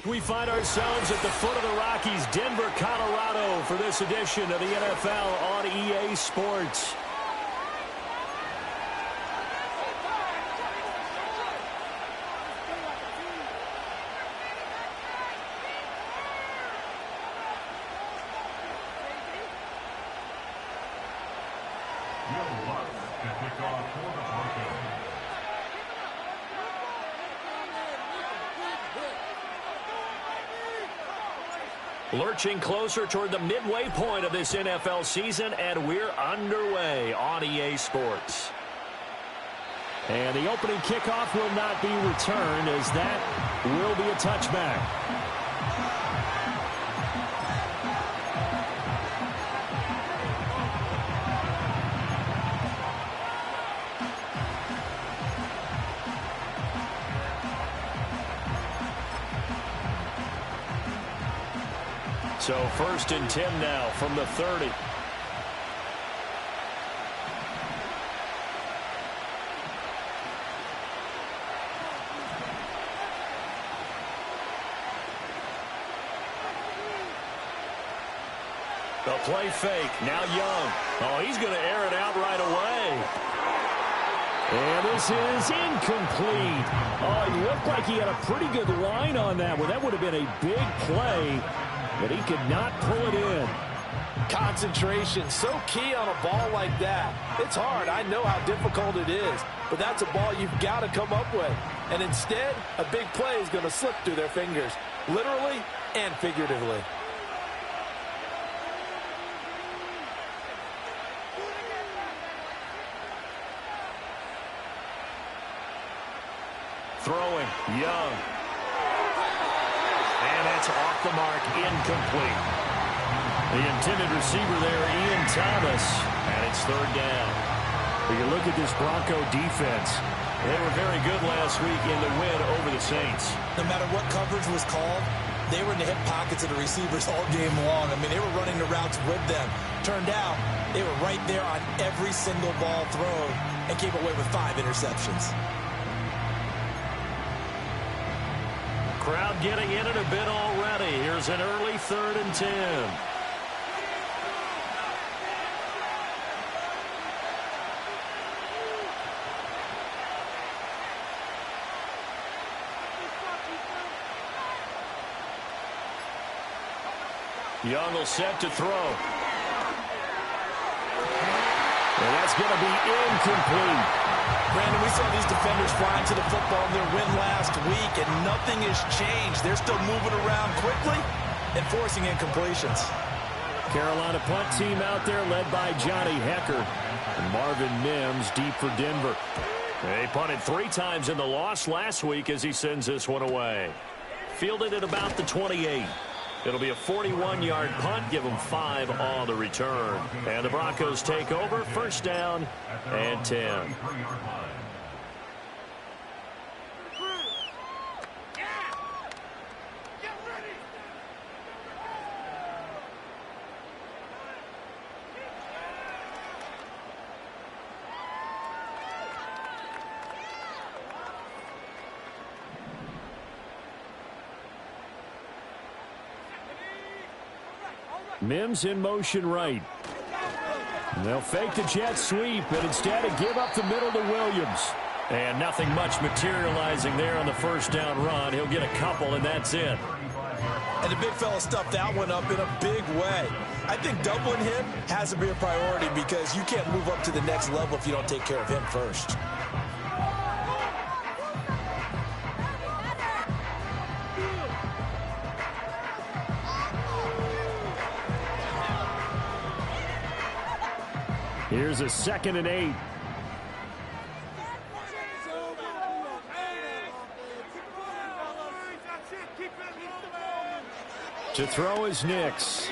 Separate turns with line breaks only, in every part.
We find ourselves at the foot of the Rockies, Denver, Colorado, for this edition of the NFL on EA Sports. Lurching closer toward the midway point of this NFL season, and we're underway on EA Sports. And the opening kickoff will not be returned, as that will be a touchback. So 1st and 10 now from the 30. The play fake. Now Young. Oh, he's going to air it out right away. And this is incomplete. Oh, it looked like he had a pretty good line on that one. That would have been a big play. But he could not pull it in.
Concentration, so key on a ball like that. It's hard. I know how difficult it is. But that's a ball you've got to come up with. And instead, a big play is going to slip through their fingers. Literally and figuratively.
Throwing, Young. And that's off the mark, incomplete. The intended receiver there, Ian Thomas, and it's 3rd down. When you look at this Bronco defense, they were very good last week in the win over the Saints.
No matter what coverage was called, they were in the hip pockets of the receivers all game long. I mean, they were running the routes with them. Turned out, they were right there on every single ball thrown and came away with 5 interceptions.
Crowd getting in it a bit already. Here's an early 3rd and 10. Young will set to throw. And that's going to be incomplete.
Brandon, we saw these defenders flying to the football in their win last week, and nothing has changed. They're still moving around quickly and forcing incompletions.
Carolina punt team out there led by Johnny Hecker. And Marvin Mims deep for Denver. They punted 3 times in the loss last week as he sends this one away. Fielded at about the 28. It'll be a 41-yard punt. Give them 5 on the return. And the Broncos take over. 1st down and 10. Mims in motion right. And they'll fake the jet sweep, but instead give up the middle to Williams. And nothing much materializing there on the 1st down run. He'll get a couple, and that's it.
And the big fella stuffed that one up in a big way. I think doubling him has to be a priority because you can't move up to the next level if you don't take care of him first.
Here's a 2nd and 8. To throw is Nix.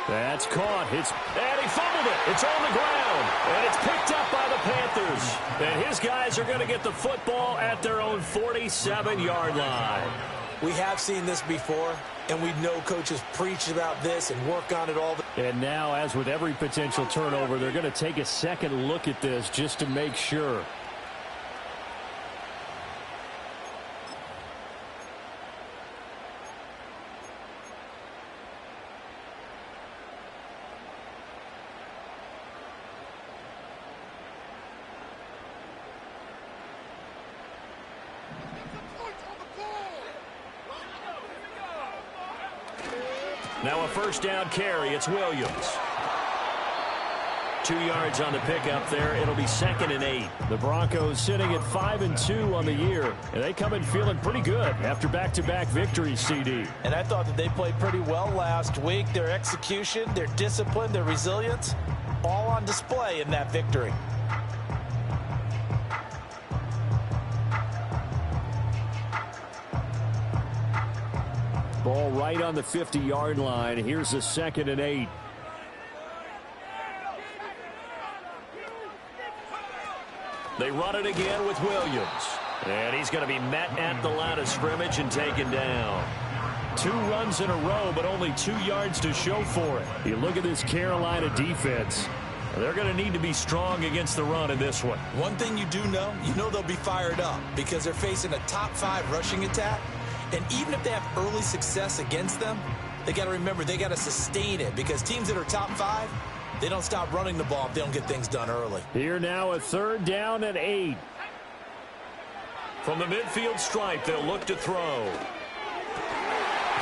That's caught. And he fumbled it. It's on the ground. And it's picked up by the Panthers. And his guys are going to get the football at their own 47-yard line.
We have seen this before, and we know coaches preach about this and work on it all.
And now, as with every potential turnover, they're going to take a second look at this just to make sure. Now a first down carry. It's Williams. 2 yards on the pickup there. It'll be 2nd and 8. The Broncos sitting at 5-2 on the year, and they come in feeling pretty good after back-to-back victories, CD.
And I thought that they played pretty well last week. Their execution, their discipline, their resilience, all on display in that victory.
Ball right on the 50-yard line. Here's a 2nd and 8. They run it again with Williams. And he's going to be met at the line of scrimmage and taken down. 2 runs in a row, but only 2 yards to show for it. You look at this Carolina defense. They're going to need to be strong against the run in this one.
One thing you know they'll be fired up because they're facing a top 5 rushing attack. And even if they have early success against them, they got to remember they got to sustain it because teams that are top 5, they don't stop running the ball if they don't get things done early.
Here now a 3rd down and 8. From the midfield stripe, they'll look to throw.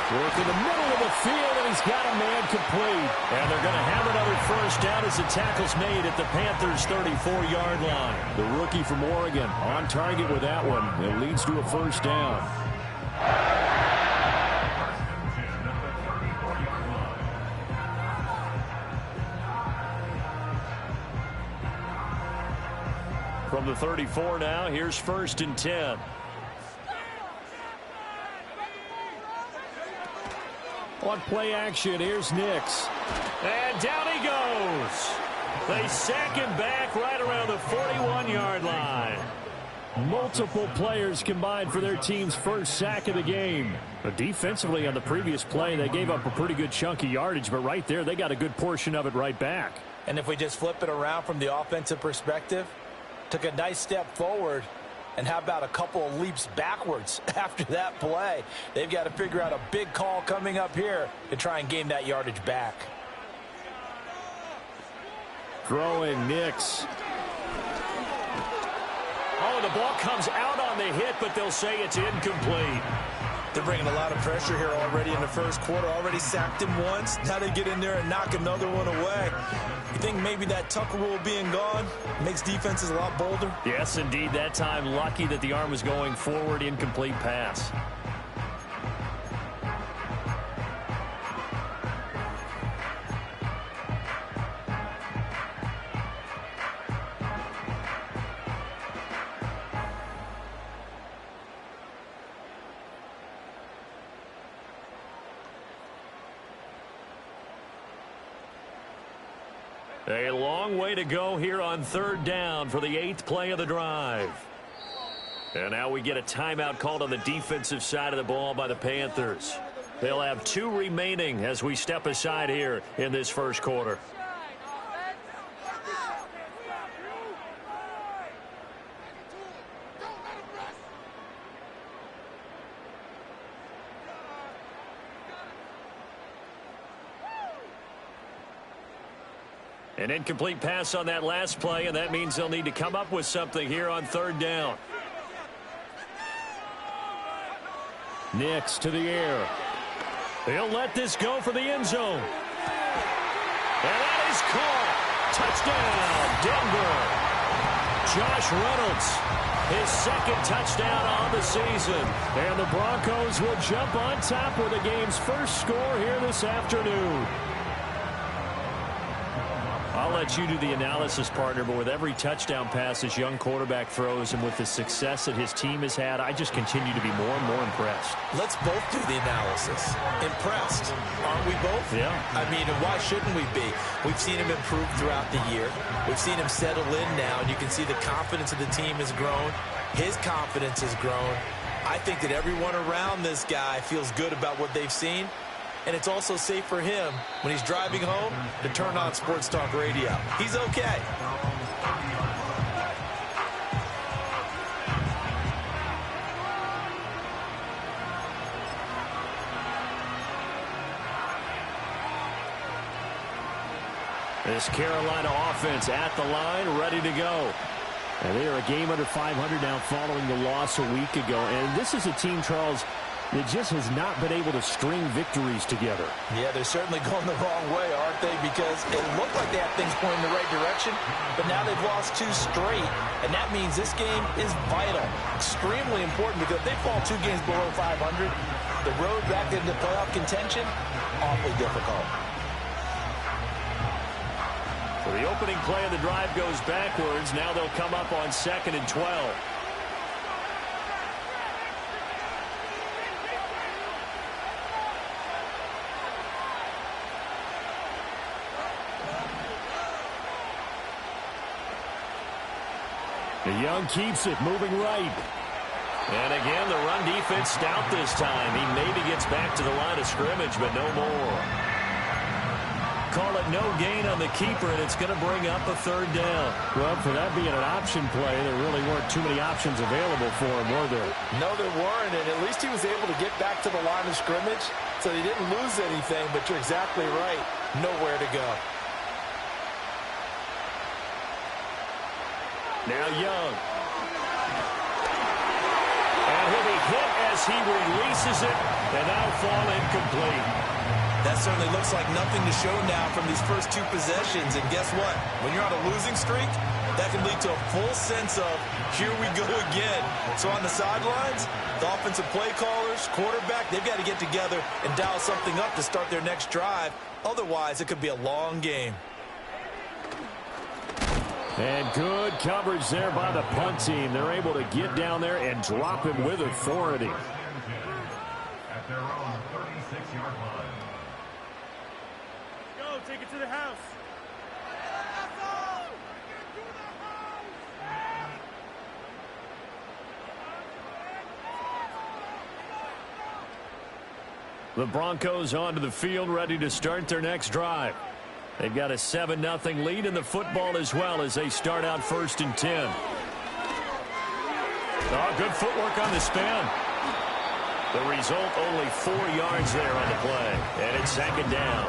Work in the middle of the field, and he's got a man complete. And they're going to have another first down as the tackle's made at the Panthers' 34-yard line. The rookie from Oregon on target with that one. It leads to a first down. From the 34 now, here's 1st and 10. On play action, here's Nix. And down he goes. They sack him back right around the 41-yard line. Multiple players combined for their team's first sack of the game. But defensively on the previous play, they gave up a pretty good chunk of yardage, but right there, they got a good portion of it right back.
And if we just flip it around from the offensive perspective, took a nice step forward, and how about a couple of leaps backwards after that play? They've got to figure out a big call coming up here to try and gain that yardage back.
Throwing Nix. Oh, the ball comes out on the hit, but they'll say it's incomplete.
They're bringing a lot of pressure here already in the first quarter. Already sacked him once. Now they get in there and knock another one away. You think maybe that Tucker rule being gone makes defenses a lot bolder?
Yes, indeed. That time, lucky that the arm was going forward. Incomplete pass. A long way to go here on 3rd down for the 8th play of the drive. And now we get a timeout called on the defensive side of the ball by the Panthers. They'll have 2 remaining as we step aside here in this first quarter. An incomplete pass on that last play, and that means they'll need to come up with something here on 3rd down. Nix to the air. He'll let this go for the end zone. And that is caught. Touchdown, Denver. Josh Reynolds, his 2nd touchdown on the season. And the Broncos will jump on top with the game's first score here this afternoon. I'll let you do the analysis, partner, but with every touchdown pass this young quarterback throws and with the success that his team has had, I just continue to be more and more impressed.
Let's both do the analysis. Impressed. Aren't we both?
Yeah.
I mean, and why shouldn't we be? We've seen him improve throughout the year. We've seen him settle in now, and you can see the confidence of the team has grown. His confidence has grown. I think that everyone around this guy feels good about what they've seen. And it's also safe for him when he's driving home to turn on Sports Talk Radio. He's okay.
This Carolina offense at the line, ready to go. And they are a game under 500 now following the loss a week ago. And this is a team, Charles, It just has not been able to string victories together.
Yeah, they're certainly going the wrong way, aren't they? Because it looked like they had things pointing in the right direction, but now they've lost 2 straight, and that means this game is vital, extremely important, because if they fall 2 games below 500, the road back into playoff contention, awfully difficult.
So the opening play of the drive goes backwards. Now they'll come up on 2nd and 12. Young keeps it, moving right. And again, the run defense stout this time. He maybe gets back to the line of scrimmage, but no more. Call it no gain on the keeper, and it's going to bring up a 3rd down. Well, for that being an option play, there really weren't too many options available for him, were there?
No, there weren't, and at least he was able to get back to the line of scrimmage, so he didn't lose anything, but you're exactly right. Nowhere to go.
Now Young. And he'll be hit as he releases it, and that'll fall incomplete.
That certainly looks like nothing to show now from these first 2 possessions. And guess what? When you're on a losing streak, that can lead to a full sense of, here we go again. So on the sidelines, the offensive play callers, quarterback, they've got to get together and dial something up to start their next drive. Otherwise, it could be a long game.
And good coverage there by the punt team. They're able to get down there and drop him with authority.
At their own 36-yard line. Go, take it to the house.
The Broncos onto the field, ready to start their next drive. They've got a 7-0 lead in the football as well as they start out 1st and 10. Oh, good footwork on the spin. The result, only 4 yards there on the play. And it's 2nd down.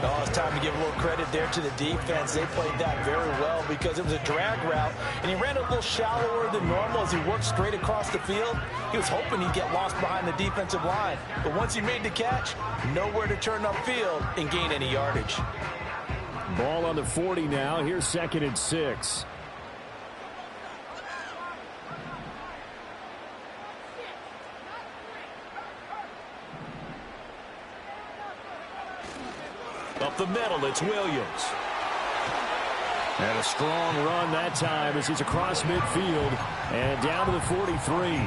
Oh, it's time to give a little credit there to the defense. They played that very well because it was a drag route, and he ran a little shallower than normal as he worked straight across the field. He was hoping he'd get lost behind the defensive line. But once he made the catch, nowhere to turn upfield and gain any yardage.
Ball on the 40 now. Here's 2nd and 6. Up the middle, it's Williams. And a strong run that time as he's across midfield and down to the 43.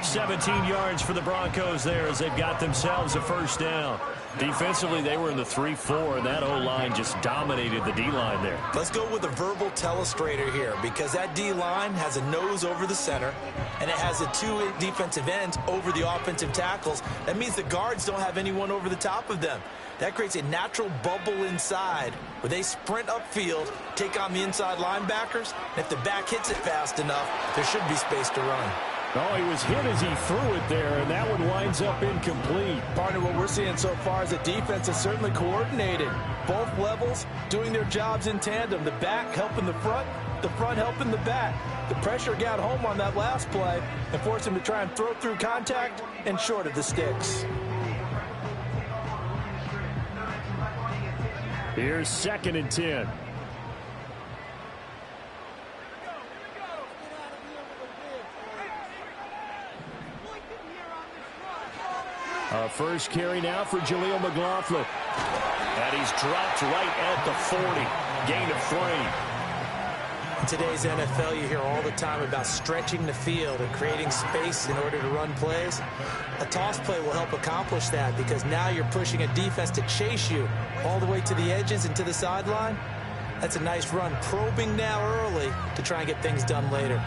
17 yards for the Broncos there as they've got themselves a 1st down. Defensively, they were in the 3-4, and that O-line just dominated the D-line there.
Let's go with a verbal telestrator here because that D-line has a nose over the center, and it has the 2 defensive ends over the offensive tackles. That means the guards don't have anyone over the top of them. That creates a natural bubble inside where they sprint upfield, take on the inside linebackers, and if the back hits it fast enough, there should be space to run.
Oh, he was hit as he threw it there, and that one winds up incomplete.
Partner, what we're seeing so far is the defense is certainly coordinated. Both levels doing their jobs in tandem. The back helping the front helping the back. The pressure got home on that last play and forced him to try and throw through contact and short of the sticks.
Here's 2nd and 10. First carry now for Jaleel McLaughlin. And he's dropped right at the 40. Gain of 3.
In today's NFL, you hear all the time about stretching the field and creating space in order to run plays. A toss play will help accomplish that because now you're pushing a defense to chase you all the way to the edges and to the sideline. That's a nice run, probing now early to try and get things done later.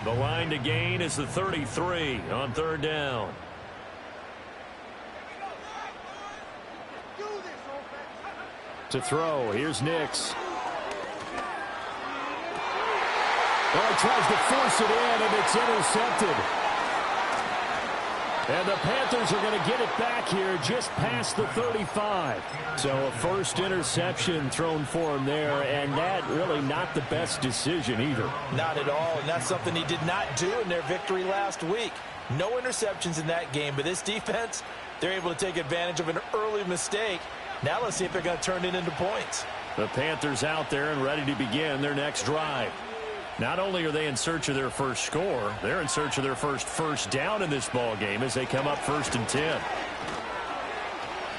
The line to gain is the 33 on 3rd down. To throw, here's Nix. Well, he tries to force it in, and it's intercepted. And the Panthers are going to get it back here just past the 35. So a first interception thrown for him there, and that really not the best decision either.
Not at all, and that's something he did not do in their victory last week. No interceptions in that game, but this defense, they're able to take advantage of an early mistake. Now let's see if they're going to turn it into points.
The Panthers out there and ready to begin their next drive. Not only are they in search of their first score, they're in search of their first down in this ball game as they come up 1st and 10.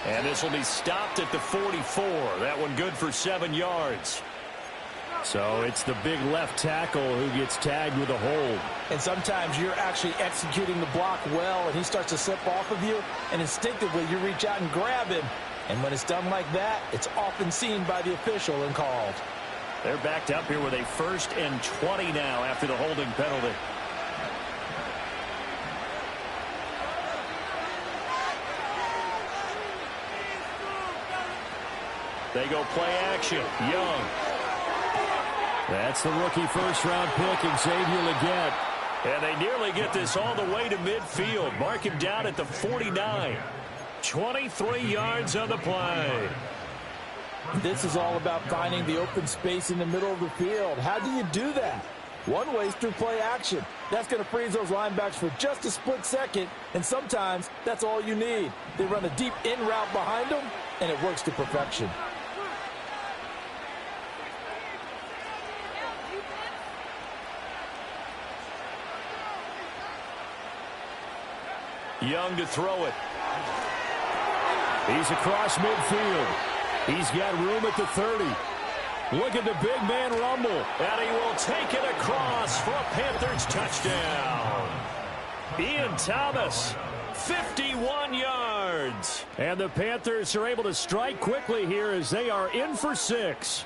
And this will be stopped at the 44. That one good for 7 yards. So it's the big left tackle who gets tagged with a hold.
And sometimes you're actually executing the block well, and he starts to slip off of you, and instinctively you reach out and grab him. And when it's done like that, it's often seen by the official and called.
They're backed up here with a 1st and 20 now after the holding penalty. They go play action. Young. That's the rookie first-round pick, Xavier Legette. And they nearly get this all the way to midfield. Mark him down at the 49. 23 yards on the play.
This is all about finding the open space in the middle of the field. How do you do that? One way is through play action. That's going to freeze those linebackers for just a split second, and sometimes that's all you need. They run a deep in route behind them, and it works to perfection.
Young to throw it. He's across midfield. He's got room at the 30. Look at the big man rumble. And he will take it across for a Panthers touchdown. Ian Thomas, 51 yards. And the Panthers are able to strike quickly here as they are in for 6.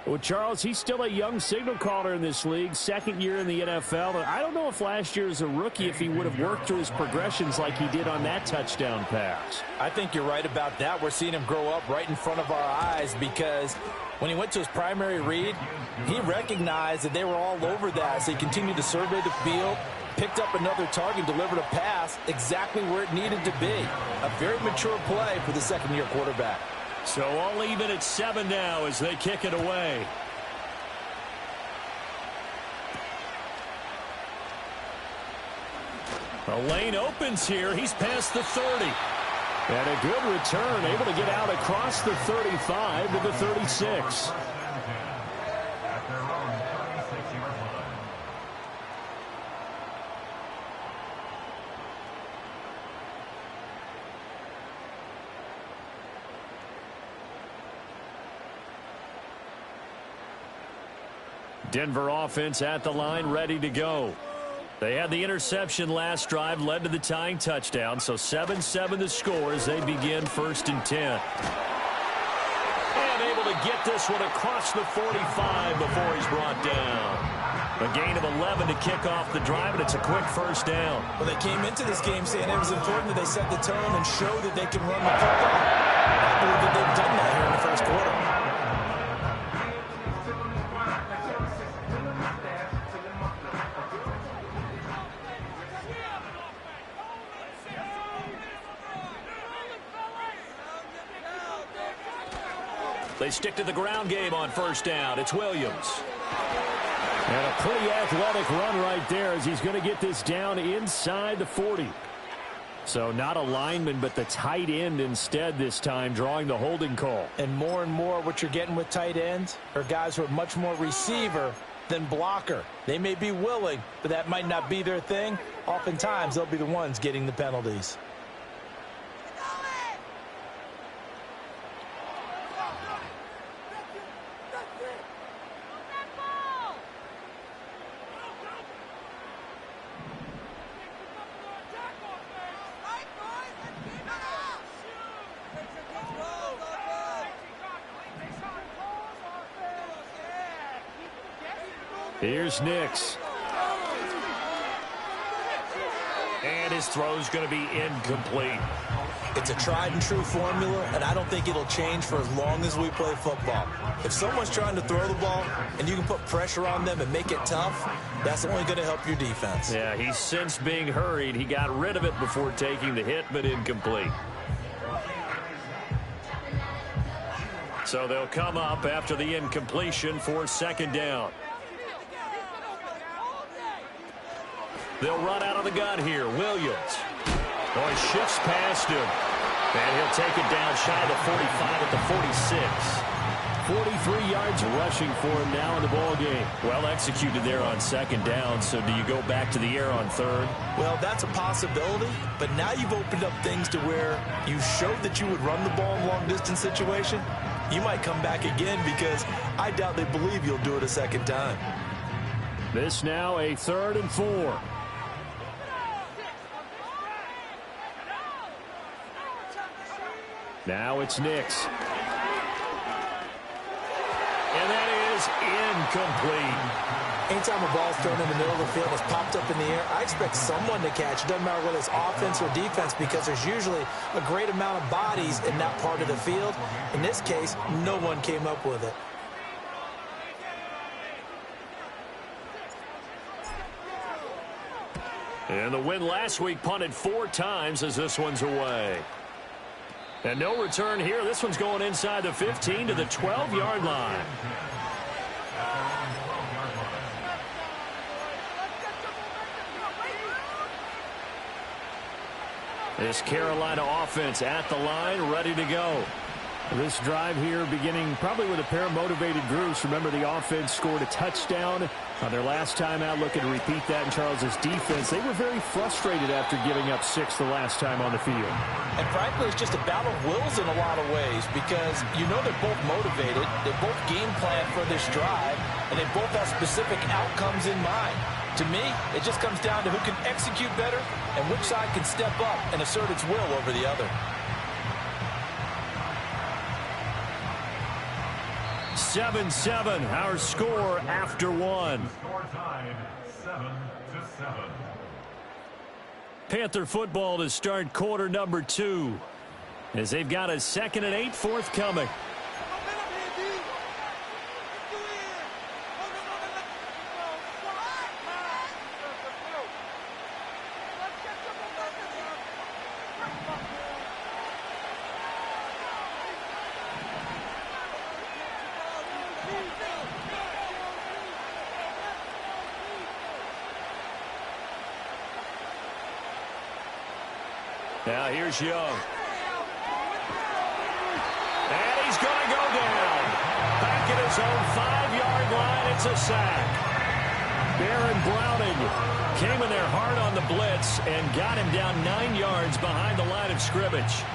Well, Charles, he's still a young signal caller in this league, 2nd year in the NFL. I don't know if last year as a rookie, if he would have worked through his progressions like he did on that touchdown pass.
I think you're right about that. We're seeing him grow up right in front of our eyes because when he went to his primary read, he recognized that they were all over that. So he continued to survey the field, picked up another target, delivered a pass exactly where it needed to be. A very mature play for the 2nd-year quarterback.
So all even at 7 now as they kick it away. The lane opens here. He's past the 30. And a good return, able to get out across the 35 to the 36.
At their own 36-yard line.
Denver offense at the line, ready to go. They had the interception last drive, led to the tying touchdown. So 7-7 the score as they begin 1st and 10. And able to get this one across the 45 before he's brought down. A gain of 11 to kick off the drive, and it's a quick 1st down.
Well, they came into this game saying it was important that they set the tone and show that they can run the football. I believe that they've done that here in the 1st quarter.
They stick to the ground game on 1st down. It's Williams. And a pretty athletic run right there as he's going to get this down inside the 40. So not a lineman, but the tight end instead this time, drawing the holding call.
And more what you're getting with tight ends are guys who are much more receiver than blocker. They may be willing, but that might not be their thing. Oftentimes, they'll be the ones getting the penalties.
Here's Nix. And his throw's going to be incomplete.
It's a tried-and-true formula, and I don't think it'll change for as long as we play football. If someone's trying to throw the ball and you can put pressure on them and make it tough, that's only going to help your defense.
Yeah, he's since being hurried. He got rid of it before taking the hit, but incomplete. So they'll come up after the incompletion for second down. They'll run out of the gun here. Williams. Oh, he shifts past him. And he'll take it down shy of the 45 at the 46.
43 yards rushing for him now in the ball game.
Well executed there on second down. So do you go back to the air on third?
Well, that's a possibility, but now you've opened up things to where you showed that you would run the ball in long-distance situation. You might come back again because I doubt they believe you'll do it a second time.
This now a 3rd and 4. Now it's Nix.
And that is incomplete.
Anytime a ball's thrown in the middle of the field and it's popped up in the air, I expect someone to catch. It doesn't matter whether it's offense or defense because there's usually a great amount of bodies in that part of the field. In this case, no one came up with it.
And the win last week punted 4 times as this one's away. And no return here. This one's going inside the 15 to the 12-yard line. This Carolina offense at the line, ready to go.
This drive here beginning probably with a pair of motivated groups. Remember, the offense scored a touchdown on their last time out. Looking to repeat that in Charles's defense. They were very frustrated after giving up 6 the last time on the field.
And frankly, it's just a battle of wills in a lot of ways because you know they're both motivated. They both game plan for this drive, and they both have specific outcomes in mind. To me, it just comes down to who can execute better and which side can step up and assert its will over the other.
7-7, our score after one.
Score tied 7-7.
Panther football to start quarter number 2 as they've got a 2nd and 8 forthcoming. Now here's Young. And he's going to go down. Back at his own 5-yard line. It's a sack. Baron Browning came in there hard on the blitz and got him down 9 yards behind the line of scrimmage.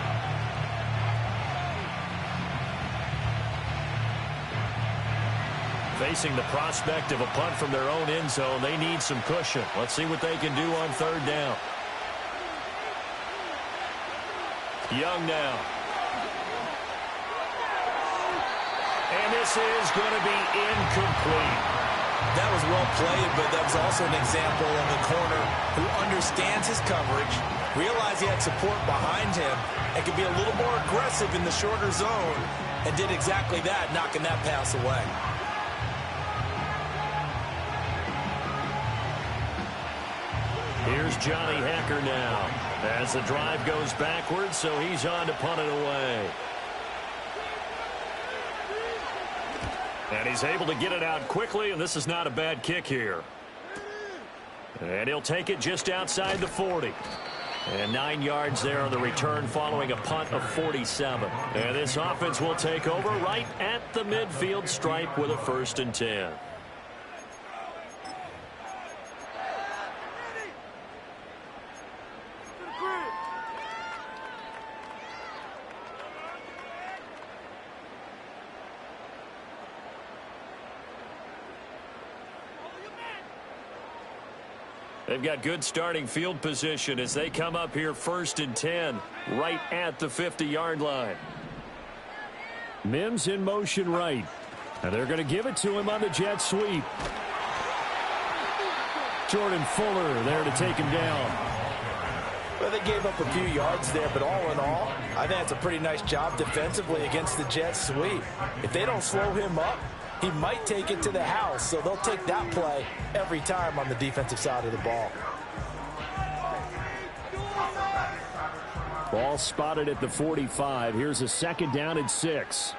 Facing the prospect of a punt from their own end zone, they need some cushion. Let's see what they can do on 3rd down. Young now. And this is going to be incomplete.
That was well played, but that was also an example of a corner who understands his coverage, realized he had support behind him, and could be a little more aggressive in the shorter zone, and did exactly that, knocking that pass away.
Here's Johnny Hecker now as the drive goes backwards, so he's on to punt it away. And he's able to get it out quickly, and this is not a bad kick here. And he'll take it just outside the 40. And 9 yards there on the return following a punt of 47. And this offense will take over right at the midfield stripe with a 1st and 10. They've got good starting field position as they come up here 1st and 10 right at the 50-yard line.
Mims in motion right. And they're going to give it to him on the jet sweep. Jordan Fuller there to take him down. Well, they gave up a few yards there, but all in all, I think that's a pretty nice job defensively against the Jets sweep. If they don't slow him up, he might take it to the house, so they'll take that play every time on the defensive side of the ball.
Ball spotted at the 45. Here's a 2nd down and 6.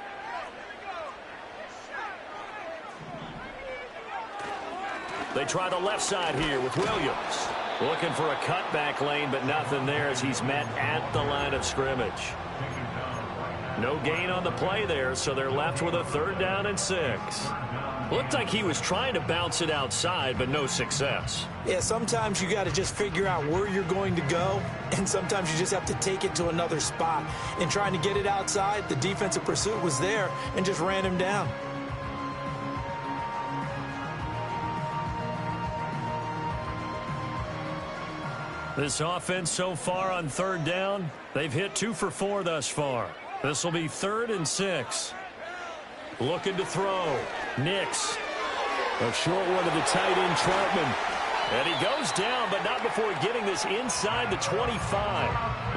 They try the left side here with Williams. Looking for a cutback lane, but nothing there as he's met at the line of scrimmage. No gain on the play there, so they're left with a 3rd down and 6. Looked like he was trying to bounce it outside, but no success.
Yeah, sometimes you got to just figure out where you're going to go, and sometimes you just have to take it to another spot. In trying to get it outside, the defensive pursuit was there and just ran him down.
This offense so far on 3rd down, they've hit 2 for 4 thus far. This will be 3rd and 6. Looking to throw. Nix. A short one to the tight end, Troutman. And he goes down, but not before getting this inside the 25.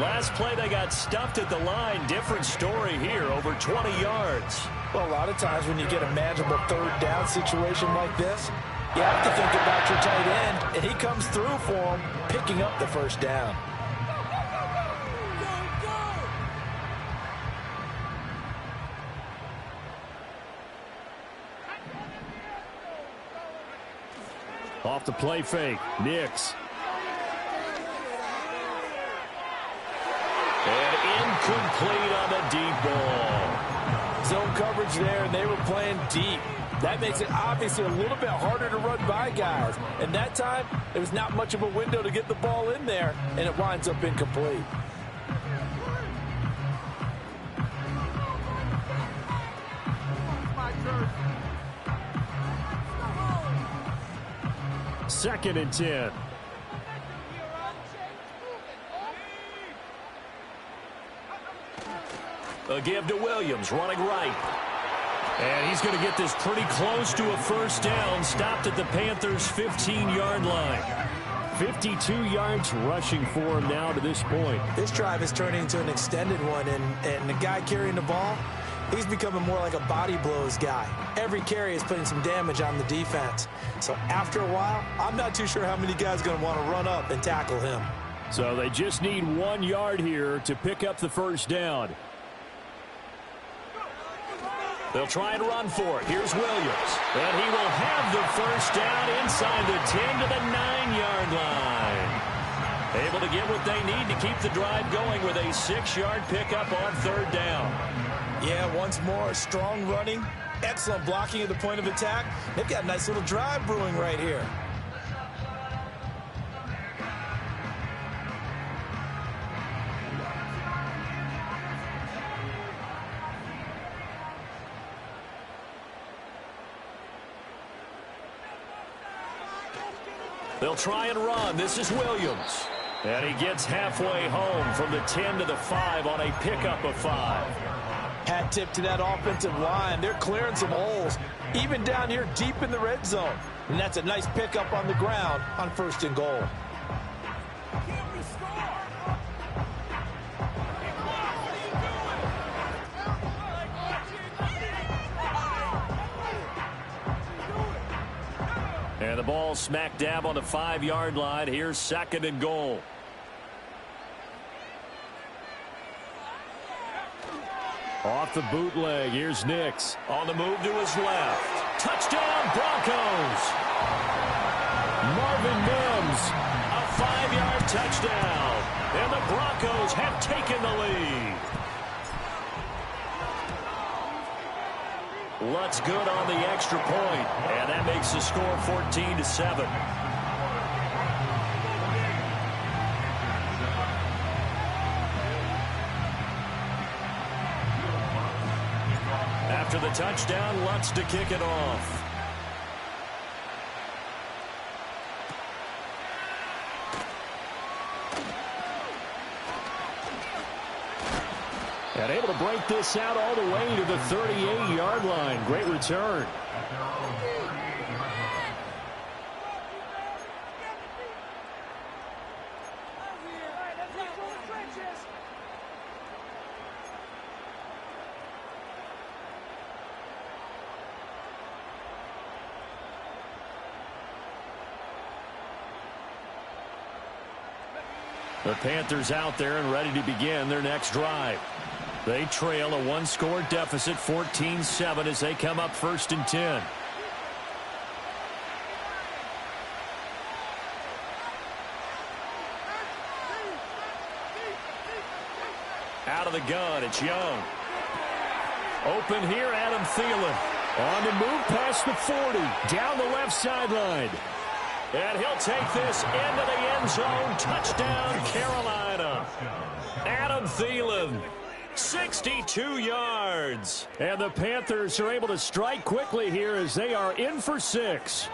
Last play, they got stuffed at the line. Different story here, over 20 yards.
Well, a lot of times when you get a manageable 3rd down situation like this, you have to think about your tight end, and he comes through for him, picking up the 1st down.
Off the play fake, Nix. And incomplete on the deep ball.
Zone coverage there, and they were playing deep. That makes it obviously a little bit harder to run by guys. And that time, there was not much of a window to get the ball in there, and it winds up incomplete.
Second and 10. A give to Williams, running right. And he's going to get this pretty close to a 1st down. Stopped at the Panthers' 15-yard line. 52 yards rushing for him now to this point.
This drive is turning into an extended one, and the guy carrying the ball, he's becoming more like a body blows guy. Every carry is putting some damage on the defense. So after a while, I'm not too sure how many guys are going to want to run up and tackle him.
So they just need 1 yard here to pick up the 1st down. They'll try and run for it. Here's Williams. And he will have the 1st down inside the 10 to the 9-yard line. Able to get what they need to keep the drive going with a 6-yard pickup on 3rd down.
Yeah, once more, strong running, excellent blocking at the point of attack. They've got a nice little drive brewing right here.
They'll try and run. This is Williams. And he gets halfway home from the 10 to the 5 on a pickup of 5.
Hat tip to that offensive line. They're clearing some holes, even down here deep in the red zone. And that's a nice pickup on the ground on 1st and goal.
And the ball smack dab on the 5-yard line. Here's 2nd and goal. Off the bootleg, here's Nix. On the move to his left. Touchdown, Broncos! Marvin Mims, a 5-yard touchdown. And the Broncos have taken the lead. Lutz good on the extra point, and that makes the score 14-7. After the touchdown, Lutz to kick it off. And able to break this out all the way to the 38-yard line. Great return. The Panthers out there and ready to begin their next drive. They trail a one-score deficit, 14-7, as they come up 1st and 10. Out of the gun, it's Young. Open here, Adam Thielen. On the move past the 40, down the left sideline. And he'll take this into the end zone. Touchdown, Carolina. Adam Thielen, 62 yards. And the Panthers are able to strike quickly here as they are in for 6.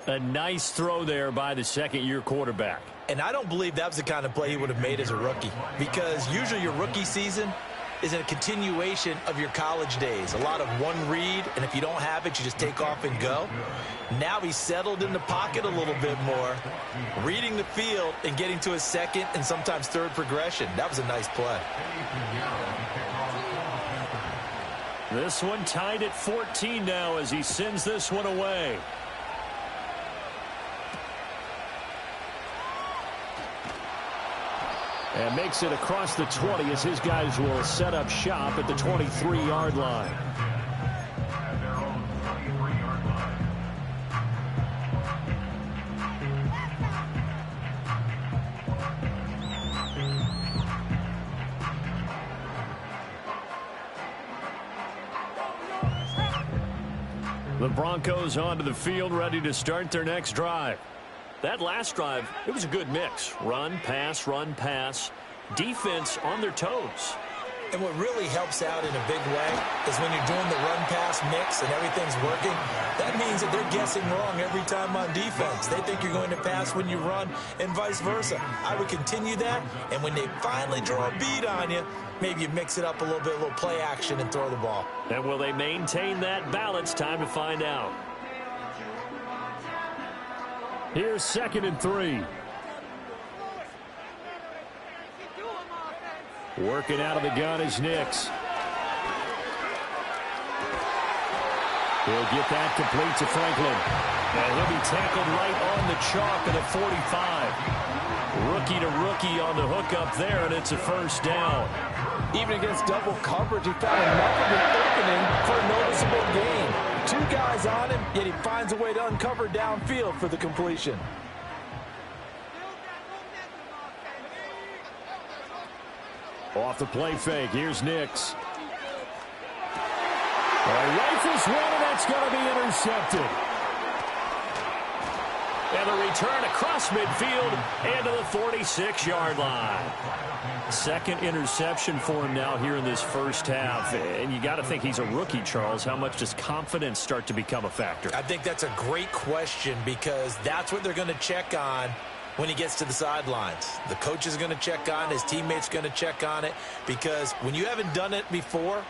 A nice throw there by the second-year quarterback.
And I don't believe that was the kind of play he would have made as a rookie, because usually your rookie season is a continuation of your college days. A lot of one read, and if you don't have it, you just take off and go. Now he's settled in the pocket a little bit more, reading the field and getting to his second and sometimes third progression. That was a nice play.
This one tied at 14 now as he sends this one away. And makes it across the 20 as his guys will set up shop at the 23-yard line.
At their own 23-yard line.
The Broncos onto the field, ready to start their next drive. That last drive, it was a good mix. Run, pass, defense on their toes.
And what really helps out in a big way is when you're doing the run-pass mix and everything's working, that means that they're guessing wrong every time on defense. They think you're going to pass when you run and vice versa. I would continue that, and when they finally draw a bead on you, maybe you mix it up a little bit, a little play action, and throw the ball.
And will they maintain that balance? Time to find out. Here's 2nd and 3. Working out of the gun is Nix. He'll get that complete to Franklin. And he'll be tackled right on the chalk of the 45. Rookie to rookie on the hook up there, and it's a 1st down.
Even against double coverage, he found enough of an opening for a noticeable gain. 2 guys on him, yet he finds a way to uncover downfield for the completion.
Off the play fake, here's Nix. Rifles one, and that's going to be intercepted. And the return across midfield and to the 46-yard line. 2nd interception for him now here in this first half. And you got to think he's a rookie, Charles. How much does confidence start to become a factor?
I think that's a great question, because that's what they're going to check on when he gets to the sidelines. The coach is going to check on it. His teammates going to check on it, because when you haven't done it before,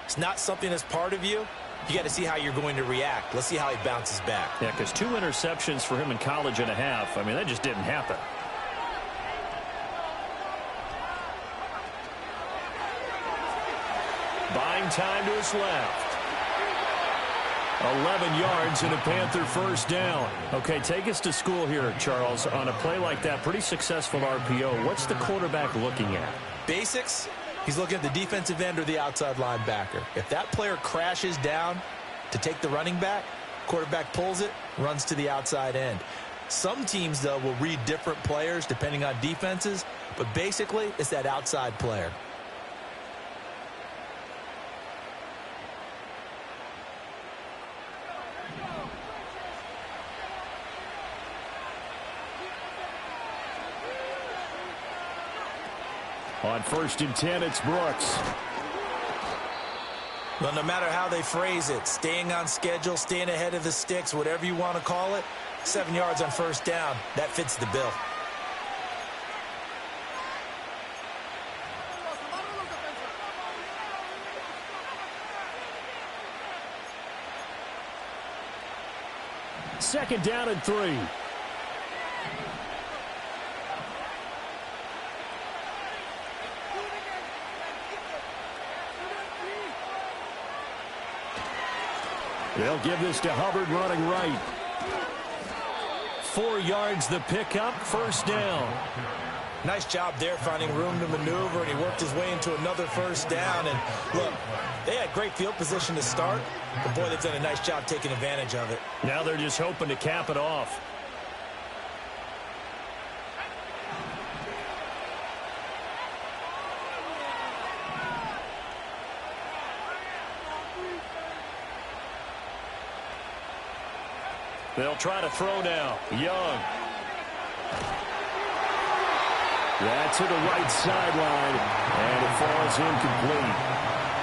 it's not something that's part of you. You got to see how you're going to react. Let's see how he bounces back.
Yeah, because 2 interceptions for him in college and a half. I mean, that just didn't happen. Buying time to his left. 11 yards and a Panther 1st down. Okay, take us to school here, Charles. On a play like that, pretty successful RPO. What's the quarterback looking at?
Basics. He's looking at the defensive end or the outside linebacker. If that player crashes down to take the running back, quarterback pulls it, runs to the outside end. Some teams, though, will read different players depending on defenses, but basically it's that outside player.
On 1st and 10, it's Brooks.
Well, no matter how they phrase it, staying on schedule, staying ahead of the sticks, whatever you want to call it, 7 yards on 1st down, that fits the bill.
Second down and 3. They'll give this to Hubbard running right. 4 yards the pickup, first down.
Nice job there finding room to maneuver, and he worked his way into another first down. And look, they had great field position to start, but boy, they've done a nice job taking advantage of it.
Now they're just hoping to cap it off. They'll try to throw now. Young. That's to the right sideline, and it falls incomplete.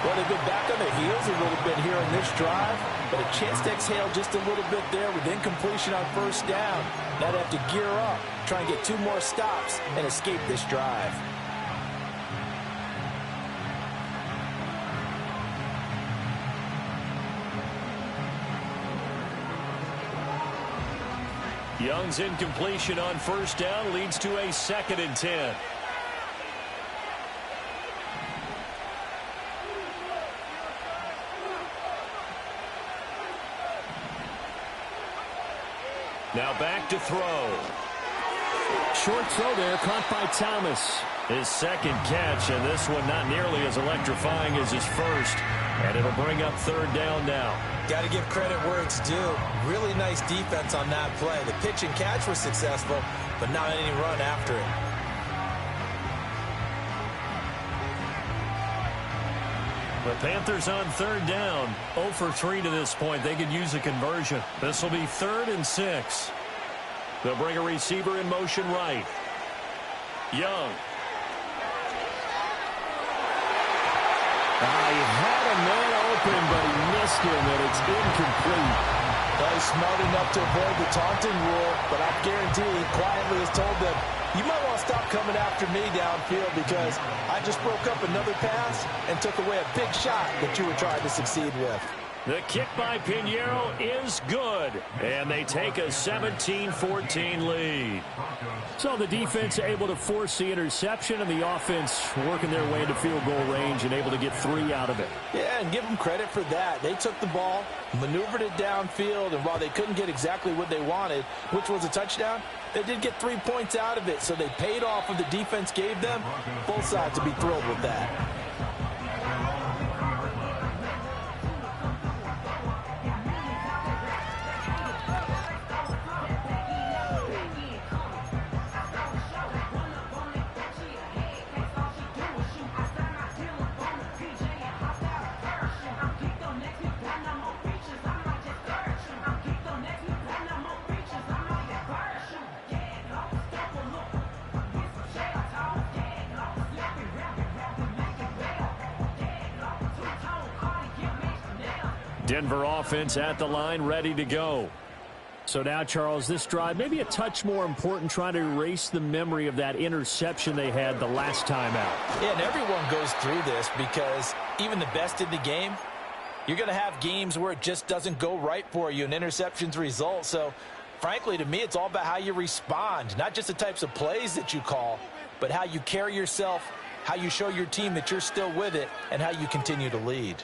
Well, they've been back on their heels a little bit here on this drive, but a chance to exhale just a little bit there with incompletion on first down. Now they have to gear up, try and get 2 more stops, and escape this drive.
Young's incompletion on first down leads to a 2nd and 10. Now back to throw. Short throw there, caught by Thomas. His 2nd catch, and this one not nearly as electrifying as his first. And it'll bring up 3rd down now.
Got to give credit where it's due. Really nice defense on that play. The pitch and catch was successful, but not any run after it.
The Panthers on 3rd down. 0 for 3 to this point. They could use a conversion. This will be 3rd and 6. They'll bring a receiver in motion right. Young.
He had a man open, but he missed him, and it's incomplete. Well, he's smart enough to avoid the taunting rule, but I guarantee he quietly has told them, you might want to stop coming after me downfield because I just broke up another pass and took away a big shot that you were trying to succeed with.
The kick by Pinheiro is good, and they take a 17-14 lead. So the defense able to force the interception, and the offense working their way into field goal range and able to get 3 out of it.
Yeah, and give them credit for that. They took the ball, maneuvered it downfield, and while they couldn't get exactly what they wanted, which was a touchdown, they did get 3 points out of it, so they paid off what the defense gave them. Both sides would be thrilled with that.
Denver offense at the line, ready to go. So now, Charles, this drive maybe a touch more important, trying to erase the memory of that interception they had the last time out.
Yeah, and everyone goes through this because even the best in the game, you're going to have games where it just doesn't go right for you and interceptions result. So, frankly, to me, it's all about how you respond, not just the types of plays that you call, but how you carry yourself, how you show your team that you're still with it, and how you continue to lead.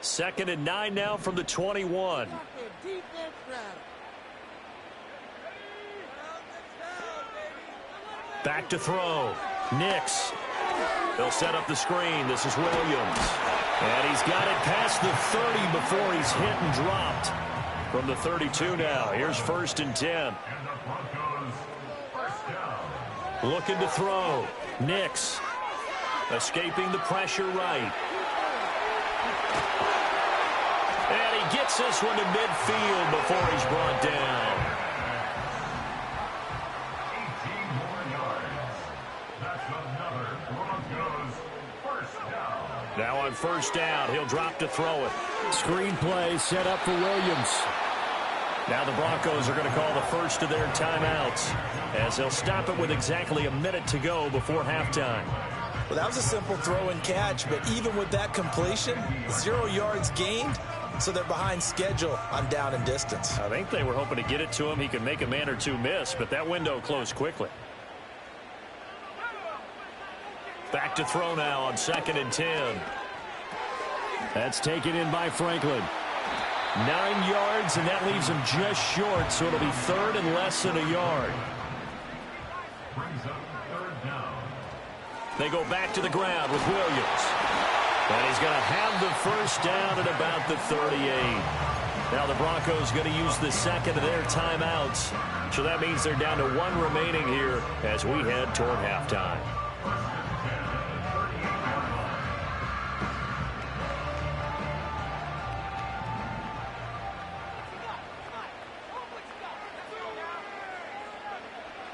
2nd and 9 now from the 21. Back to throw. Nix. They'll set up the screen. This is Williams. And he's got it past the 30 before he's hit and dropped. From the 32 now. Here's 1st and 10. Looking to throw. Nix. Escaping the pressure right. And he gets this one to midfield before he's brought down.
18 more yards. That's another Broncos first down.
Now on 1st down, he'll drop to throw it. Screen play set up for Williams. Now the Broncos are going to call the first of their timeouts, as they'll stop it with exactly a minute to go before halftime.
Well, that was a simple throw and catch, but even with that completion, 0 yards gained, so they're behind schedule on down and distance.
I think they were hoping to get it to him. He could make a man or two miss, but that window closed quickly. Back to throw now on 2nd and 10. That's taken in by Franklin. 9 yards, and that leaves him just short, so it'll be third and less than a yard.
Brings up third down.
They go back to the ground with Williams. And he's going to have the first down at about the 38. Now the Broncos going to use the second of their timeouts. So that means they're down to 1 remaining here as we head toward halftime.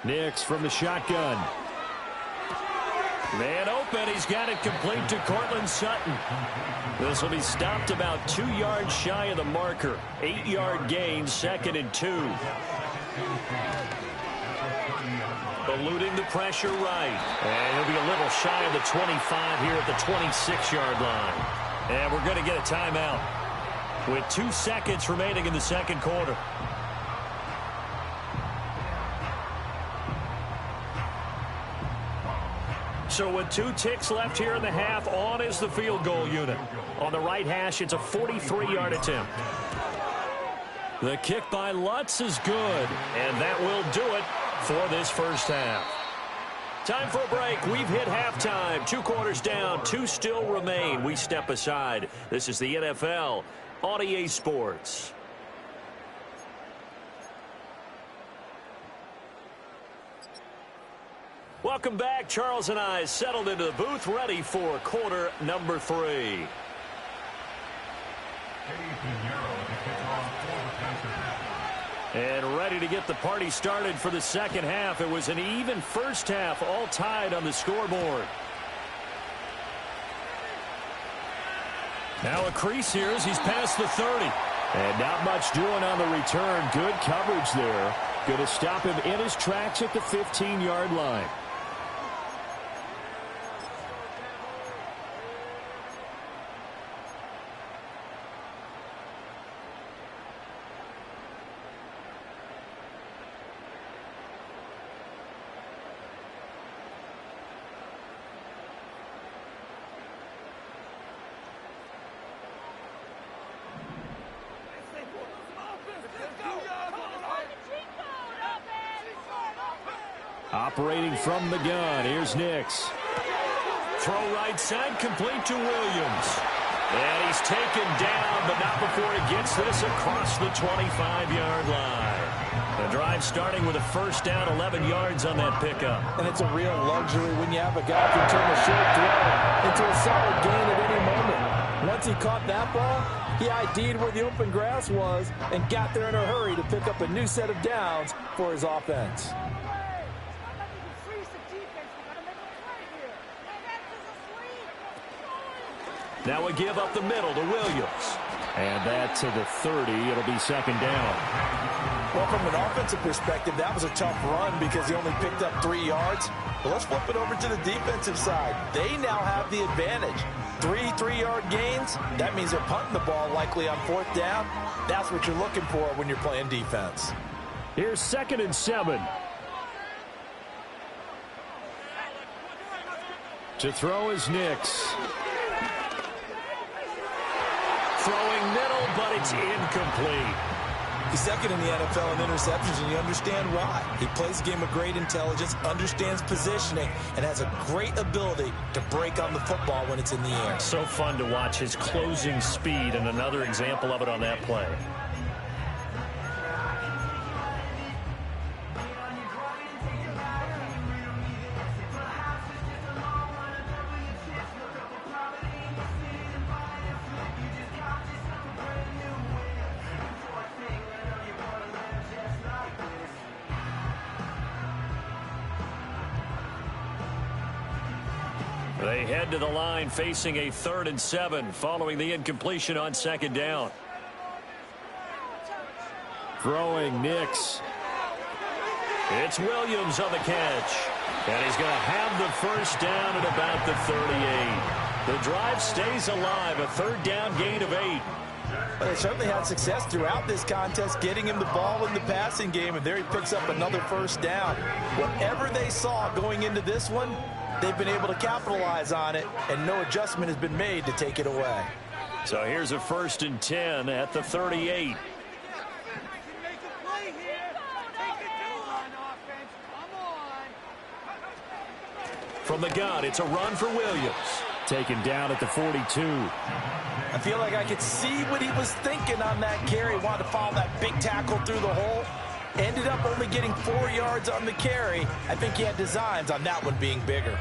Nix from the shotgun. Man open. He's got it complete to Cortland Sutton. This will be stopped about 2 yards shy of the marker. 8-yard gain, 2nd and 2. Eluding the pressure right. And he'll be a little shy of the 25 here at the 26-yard line. And we're going to get a timeout with 2 seconds remaining in the second quarter. So with 2 ticks left here in the half, on is the field goal unit. On the right hash, it's a 43-yard attempt. The kick by Lutz is good, and that will do it for this first half. Time for a break. We've hit halftime. 2 quarters down, 2 still remain. We step aside. This is the NFL on EA Sports. Welcome back. Charles and I settled into the booth, ready for quarter number 3. And ready to get the party started for the second half. It was an even first half, all tied on the scoreboard. Now a crease here as he's past the 30. And not much doing on the return. Good coverage there. Going to stop him in his tracks at the 15-yard line. Operating from the gun, here's Nix. Throw right side, complete to Williams. And he's taken down, but not before he gets this across the 25-yard line. The drive starting with a first down, 11 yards on that pickup.
And it's a real luxury when you have a guy who can turn a short throw into a solid gain at any moment. Once he caught that ball, he ID'd where the open grass was and got there in a hurry to pick up a new set of downs for his offense.
Now we give up the middle to Williams. And that to the 30. It'll be second down.
Well, from an offensive perspective, that was a tough run because he only picked up 3 yards. But let's flip it over to the defensive side. They now have the advantage. 3 3-yard gains. That means they're punting the ball likely on 4th down. That's what you're looking for when you're playing defense.
Here's 2nd and 7. To throw is Nix. Throwing middle, but it's incomplete.
He's second in the NFL in interceptions, and you understand why. He plays a game of great intelligence, understands positioning, and has a great ability to break on the football when it's in the air.
So fun to watch his closing speed, and another example of it on that play. They head to the line facing a 3rd and 7 following the incompletion on 2nd down. Throwing Nix. It's Williams on the catch. And he's going to have the first down at about the 38. The drive stays alive, a 3rd down gain of 8.
Well, they certainly had success throughout this contest getting him the ball in the passing game, and there he picks up another first down. Whatever they saw going into this one, they've been able to capitalize on it, and no adjustment has been made to take it away.
So here's a 1st and 10 at the 38. From the gun, it's a run for Williams. Taken down at the 42.
I feel like I could see what he was thinking on that carry. Wanted to follow that big tackle through the hole. Ended up only getting 4 yards on the carry. I think he had designs on that one being bigger.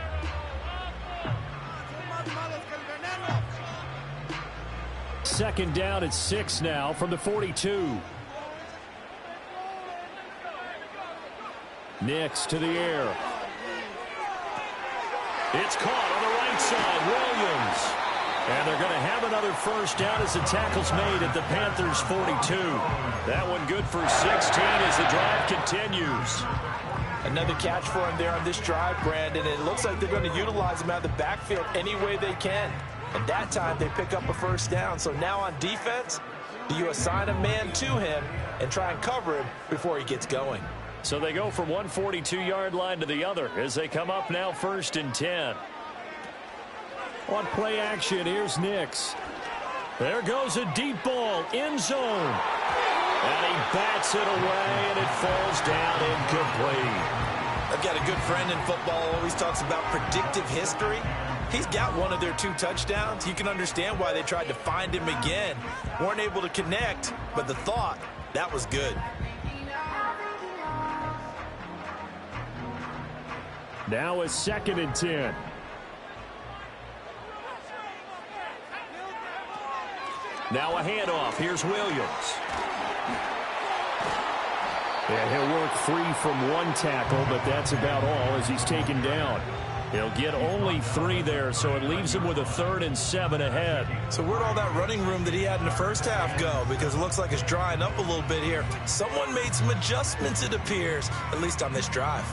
Second down at 6 now from the 42. Nix to the air. It's caught on the right side, Williams. And they're going to have another 1st down as the tackle's made at the Panthers' 42. That one good for 16 as the drive continues.
Another catch for him there on this drive, Brandon. It looks like they're going to utilize him out of the backfield any way they can. And that time they pick up a 1st down. So now on defense, do you assign a man to him and try and cover him before he gets going?
So they go from one 42-yard line to the other as they come up now 1st and 10. On play action, here's Nix. There goes a deep ball, end zone. And he bats it away, and it falls down incomplete.
I've got a good friend in football who always talks about predictive history. He's got one of their 2 touchdowns. You can understand why they tried to find him again. Weren't able to connect, but the thought, that was good.
Now a 2nd and 10. Now a handoff. Here's Williams. And he'll work free from 1 tackle, but that's about all as he's taken down. He'll get only 3 there, so it leaves him with a 3rd and 7 ahead.
So where'd all that running room that he had in the first half go? Because it looks like it's drying up a little bit here. Someone made some adjustments, it appears, at least on this drive.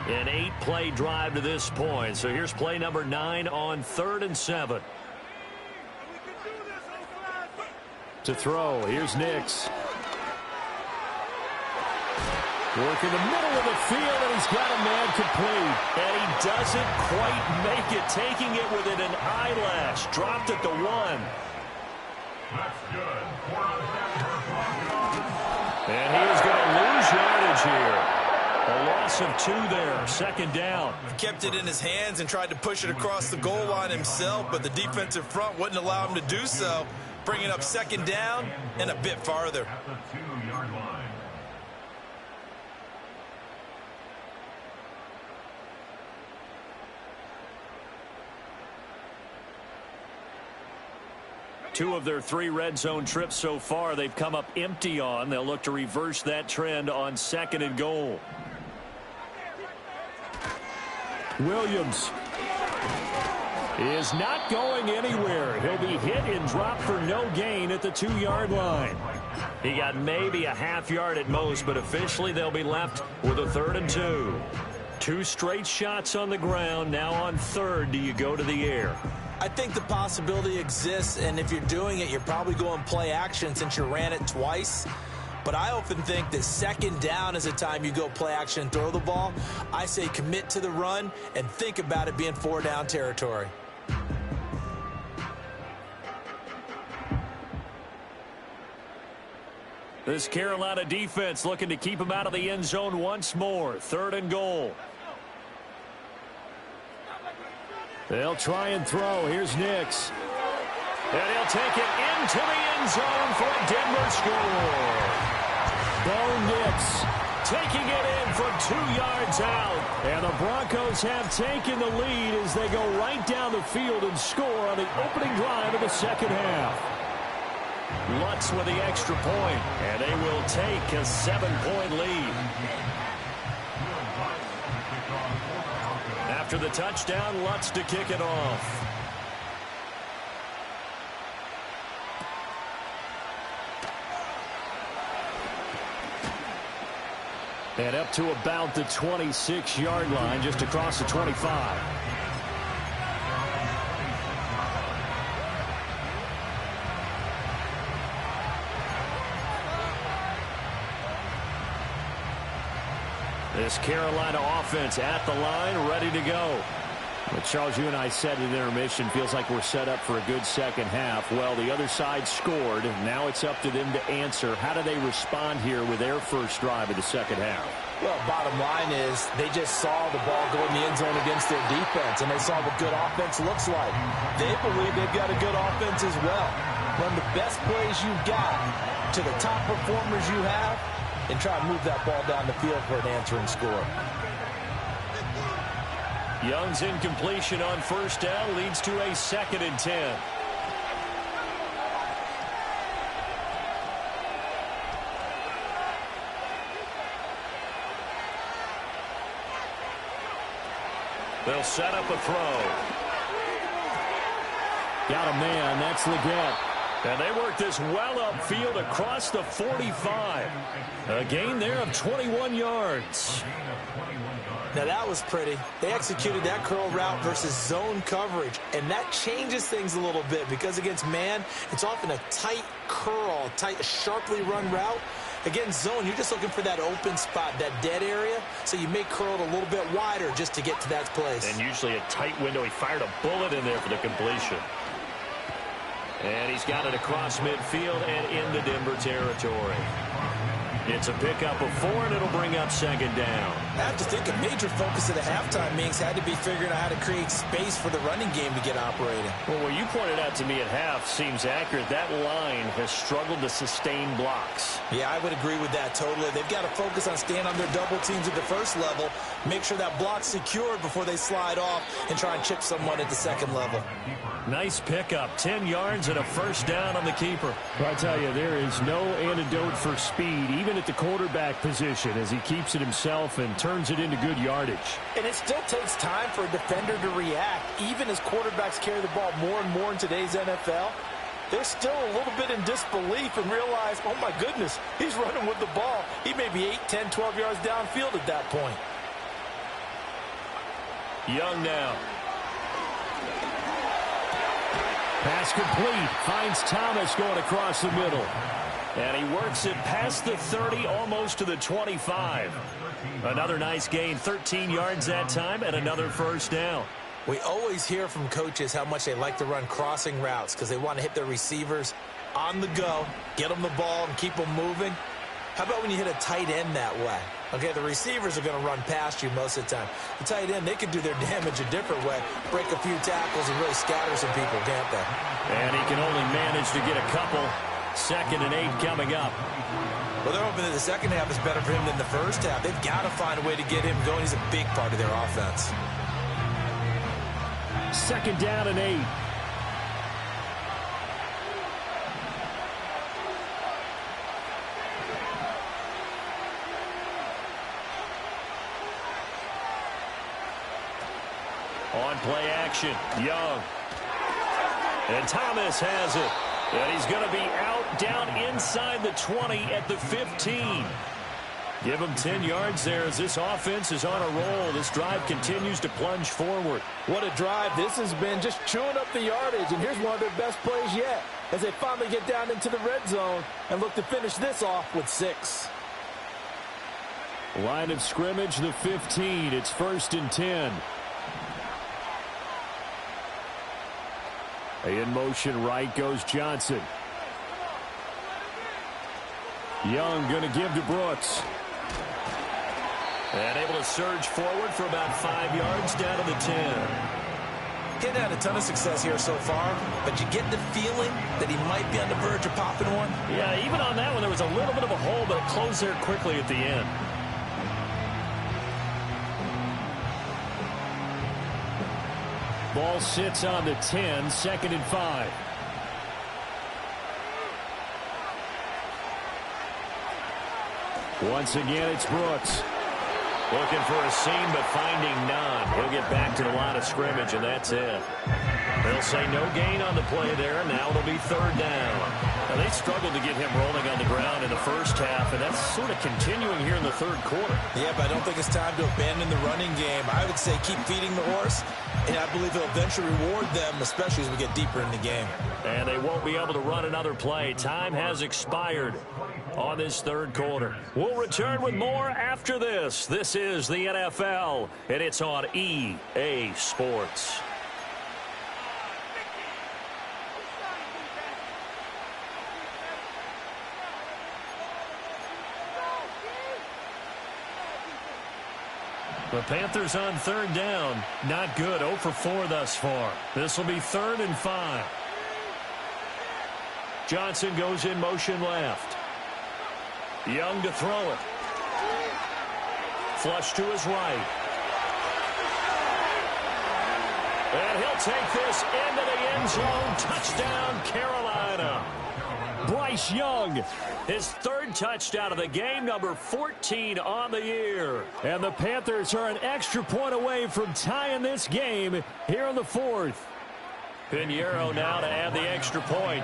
An 8-play drive to this point. So here's play number 9 on 3rd and 7. To throw, here's Nix. Work in the middle of the field, and he's got a man complete. And he doesn't quite make it, taking it within an eyelash. Dropped at the 1.
That's good. 4 on 7.
And he is going to lose yardage here. A loss of 2 there, 2nd down.
Kept it in his hands and tried to push it across the goal line himself, but the defensive front wouldn't allow him to do so. Bringing up 2nd down and a bit farther.
At the 2-yard line.
Two of their 3 red zone trips so far, they've come up empty on. They'll look to reverse that trend on 2nd and goal. Williams is not going anywhere. He'll be hit and dropped for no gain at the 2-yard line. He got maybe a half yard at most, but officially they'll be left with a 3rd and 2. 2 straight shots on the ground. Now on 3rd, do you go to the air?
I think the possibility exists, and if you're doing it, you're probably going play action since you ran it twice. But I often think that 2nd down is the time you go play action and throw the ball. I say commit to the run and think about it being 4-down territory.
This Carolina defense looking to keep him out of the end zone once more. 3rd and goal. They'll try and throw. Here's Nix. And he'll take it into the end zone for a Denver score. Bo Nix taking it in from 2 yards out. And the Broncos have taken the lead as they go right down the field and score on the opening drive of the 2nd half. Lutz with the extra point, and they will take a 7-point lead. After the touchdown, Lutz to kick it off. And up to about the 26-yard line, just across the 25. This Carolina offense at the line, ready to go. But Charles, you and I said at intermission, feels like we're set up for a good second half. Well, the other side scored. Now it's up to them to answer. How do they respond here with their first drive of the second half?
Well, bottom line is they just saw the ball go in the end zone against their defense, and they saw what good offense looks like. They believe they've got a good offense as well. Run the best plays you've got to the top performers you have, and try to move that ball down the field for an answering score.
Young's incompletion on first down leads to a 2nd and 10. They'll set up a throw. Got a man. That's Leggett. And they work this well upfield across the 45. A gain there of 21 yards.
Now that was pretty. They executed that curl route versus zone coverage, and that changes things a little bit because against man, it's often a tight curl, tight, sharply run route. Against zone, you're just looking for that open spot, that dead area, so you may curl it a little bit wider just to get to that place.
And usually a tight window. He fired a bullet in there for the completion. And he's got it across midfield and into Denver territory. It's a pickup of 4, and it'll bring up 2nd down.
I have to think a major focus of the halftime meetings had to be figuring out how to create space for the running game to get operating.
Well, what you pointed out to me at half seems accurate. That line has struggled to sustain blocks.
Yeah, I would agree with that totally. They've got to focus on staying on their double teams at the first level, make sure that block's secured before they slide off and try and chip someone at the second level.
Nice pickup, 10 yards and a first down on the keeper. Well, I tell you, there is no antidote for speed, even at the quarterback position, as he keeps it himself and turns it into good yardage.
And it still takes time for a defender to react, even as quarterbacks carry the ball more and more in today's NFL. They're still a little bit in disbelief and realize, oh my goodness, he's running with the ball. He may be 8, 10, 12 yards downfield at that point.
Young now. Pass complete. Finds Thomas going across the middle. And he works it past the 30, almost to the 25. Another nice gain, 13 yards that time, and another first down.
We always hear from coaches how much they like to run crossing routes because they want to hit their receivers on the go, get them the ball, and keep them moving. How about when you hit a tight end that way? Okay, the receivers are going to run past you most of the time. The tight end, they could do their damage a different way, break a few tackles and really scatter some people, can't they?
And he can only manage to get a couple. 2nd and 8 coming up.
Well, they're hoping that the second half is better for him than the first half. They've got to find a way to get him going. He's a big part of their offense.
2nd down and 8. On play action, Young. And Thomas has it. And he's going to be out down inside the 20 at the 15. Give him 10 yards there as this offense is on a roll. This drive continues to plunge forward.
What a drive this has been, just chewing up the yardage. And here's one of their best plays yet as they finally get down into the red zone and look to finish this off with 6.
Line of scrimmage, the 15. It's 1st and 10. In motion right goes Johnson. Young going to give to Brooks. And able to surge forward for about 5 yards down to the 10.
He's had a ton of success here so far, but you get the feeling that he might be on the verge of popping one.
Yeah, even on that one, there was a little bit of a hole, but it closed there quickly at the end. Ball sits on the 10, 2nd and 5. Once again, it's Brooks. Looking for a seam, but finding none. He'll get back to the line of scrimmage, and that's it. They'll say no gain on the play there. Now it'll be 3rd down. Now, they struggled to get him rolling on the ground in the first half, and that's sort of continuing here in the 3rd quarter.
Yeah, but I don't think it's time to abandon the running game. I would say keep feeding the horse, and I believe he'll eventually reward them, especially as we get deeper in the game.
And they won't be able to run another play. Time has expired. on this third quarter. We'll return with more after this. This is the NFL, and it's on EA Sports. The Panthers on third down. Not good. 0 for 4 thus far. This will be 3rd and 5. Johnson goes in motion left. Young to throw it. Flush to his right. And he'll take this into the end zone. Touchdown, Carolina. Bryce Young, his 3rd touchdown of the game, number 14 on the year. And the Panthers are an extra point away from tying this game here in the 4th. Pinheiro now to add the extra point.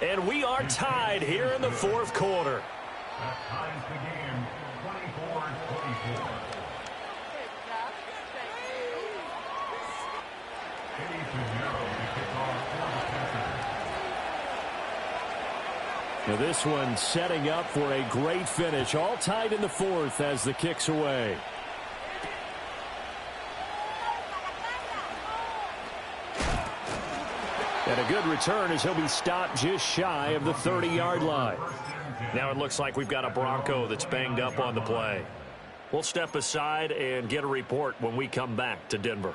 And we are tied here in the 4th quarter.
That ties the game 24-24.
Now this one setting up for a great finish. All tied in the 4th as the kick's away. And a good return as he'll be stopped just shy of the 30-yard line. Now it looks like we've got a Bronco that's banged up on the play. We'll step aside and get a report when we come back to Denver.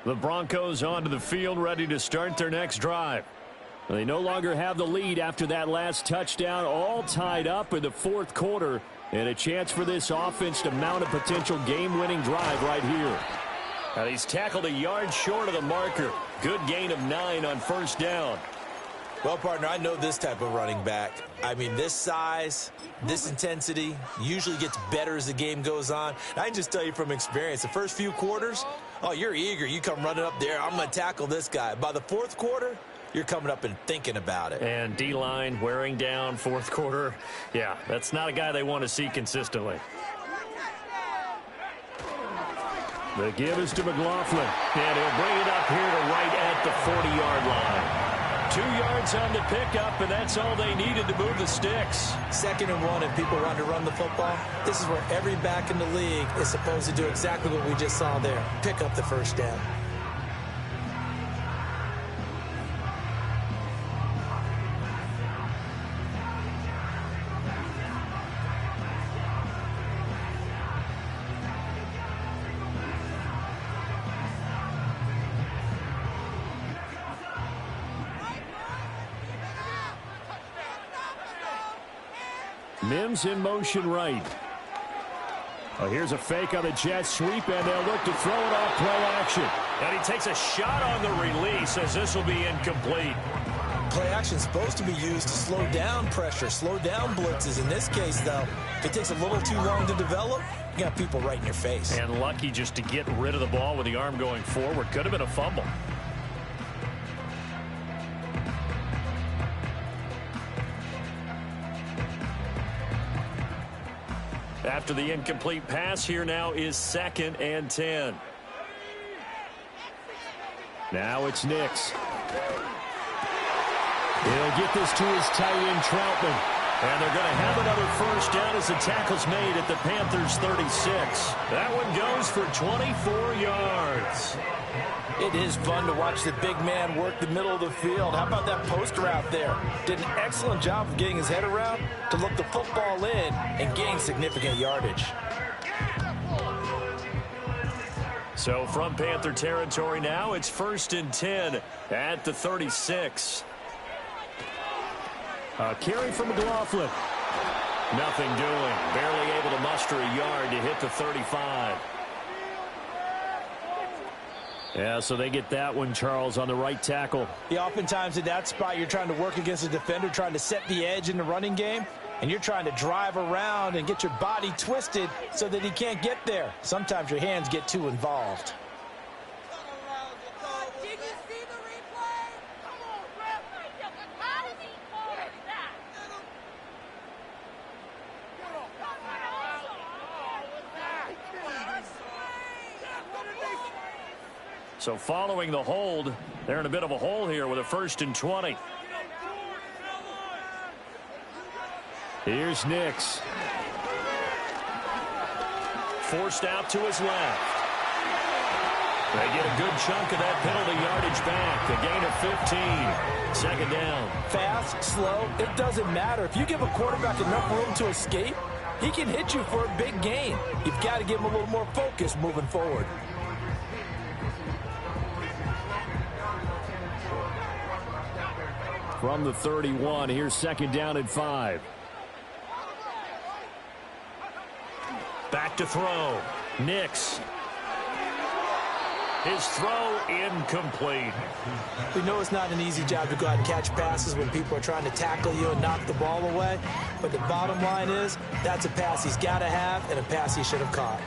The Broncos onto the field, ready to start their next drive. They no longer have the lead after that last touchdown, all tied up in the 4th quarter, and a chance for this offense to mount a potential game-winning drive right here. Now he's tackled a yard short of the marker. Good gain of 9 on 1st down.
Well, partner, I know this type of running back. I mean, this size, this intensity usually gets better as the game goes on. I can just tell you from experience, the first few quarters, oh, you're eager. You come running up there. I'm going to tackle this guy. By the 4th quarter, you're coming up and thinking about it.
And D-line wearing down 4th quarter. Yeah, that's not a guy they want to see consistently. The give is to McLaughlin. And he'll bring it up here to right at the 40-yard line. 2 yards on the pickup, and that's all they needed to move the sticks.
2nd and 1, if people want to run the football, this is where every back in the league is supposed to do exactly what we just saw there. Pick up the 1st down.
Mims in motion right. Oh, here's a fake on the jet sweep, and they'll look to throw it off play action. And he takes a shot on the release as this will be incomplete.
Play action is supposed to be used to slow down pressure, slow down blitzes. In this case, though, if it takes a little too long to develop, you got people right in your face.
And lucky just to get rid of the ball with the arm going forward. Could have been a fumble. After the incomplete pass, here now is 2nd and 10. Now it's Nix. He'll get this to his tight end, Troutman. And they're going to have another 1st down as the tackle's made at the Panthers' 36. That one goes for 24 yards.
It is fun to watch the big man work the middle of the field. How about that post route there? Did an excellent job of getting his head around to look the football in and gain significant yardage.
So from Panther territory now, it's 1st and 10 at the 36. A carry from McLaughlin. Nothing doing. Barely able to muster a yard to hit the 35. Yeah, so they get that one, Charles, on the right tackle.
Yeah, oftentimes in that spot, you're trying to work against a defender, trying to set the edge in the running game, and you're trying to drive around and get your body twisted so that he can't get there. Sometimes your hands get too involved.
So following the hold, they're in a bit of a hole here with a 1st and 20. Here's Nix. Forced out to his left. They get a good chunk of that penalty yardage back. A gain of 15. Second down.
Fast, slow, it doesn't matter. If you give a quarterback enough room to escape, he can hit you for a big gain. You've got to give him a little more focus moving forward.
From the 31, here's 2nd down and 5. Back to throw. Nix. His throw incomplete.
We know it's not an easy job to go out and catch passes when people are trying to tackle you and knock the ball away. But the bottom line is, that's a pass he's got to have and a pass he should have caught.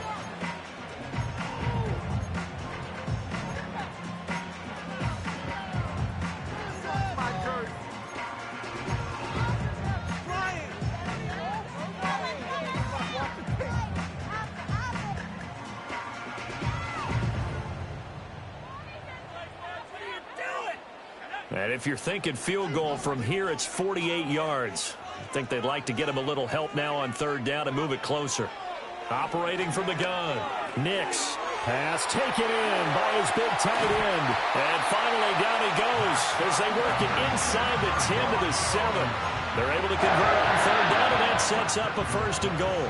And if you're thinking field goal from here, it's 48 yards. I think they'd like to get him a little help now on 3rd down and move it closer. Operating from the gun. Nix. Pass taken in by his big tight end. And finally down he goes as they work it inside the 10 to the 7. They're able to convert on 3rd down, and that sets up a 1st and goal.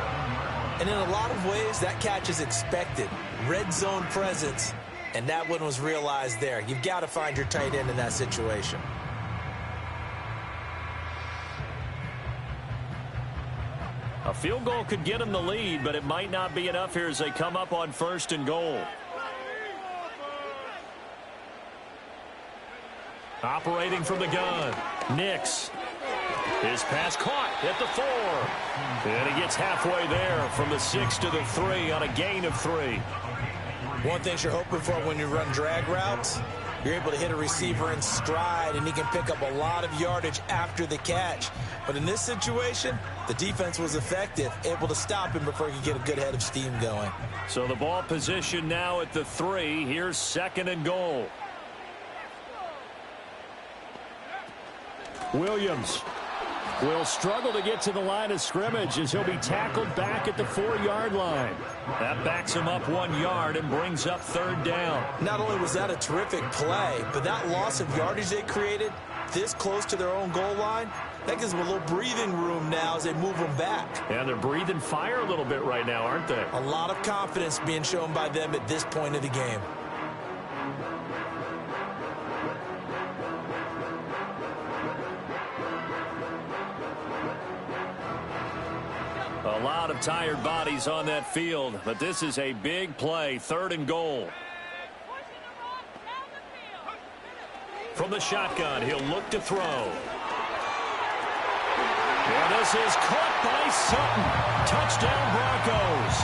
And in a lot of ways, that catch is expected. Red zone presence. And that one was realized there. You've got to find your tight end in that situation.
A field goal could get them the lead, but it might not be enough here as they come up on 1st and goal. Operating from the gun. Nix. His pass caught at the 4. And he gets halfway there from the 6 to the 3 on a gain of 3.
One thing you're hoping for when you run drag routes, you're able to hit a receiver in stride, and he can pick up a lot of yardage after the catch. But in this situation, the defense was effective, able to stop him before he could get a good head of steam going.
So the ball position now at the 3. Here's 2nd and goal. Williams will struggle to get to the line of scrimmage as he'll be tackled back at the 4-yard line. That backs him up 1 yard and brings up 3rd down.
Not only was that a terrific play, but that loss of yardage they created this close to their own goal line, that gives them a little breathing room now as they move them back.
And they're breathing fire a little bit right now, aren't they?
A lot of confidence being shown by them at this point of the game.
A lot of tired bodies on that field, but this is a big play, 3rd and goal. From the shotgun, he'll look to throw. And this is caught by Sutton. Touchdown Broncos.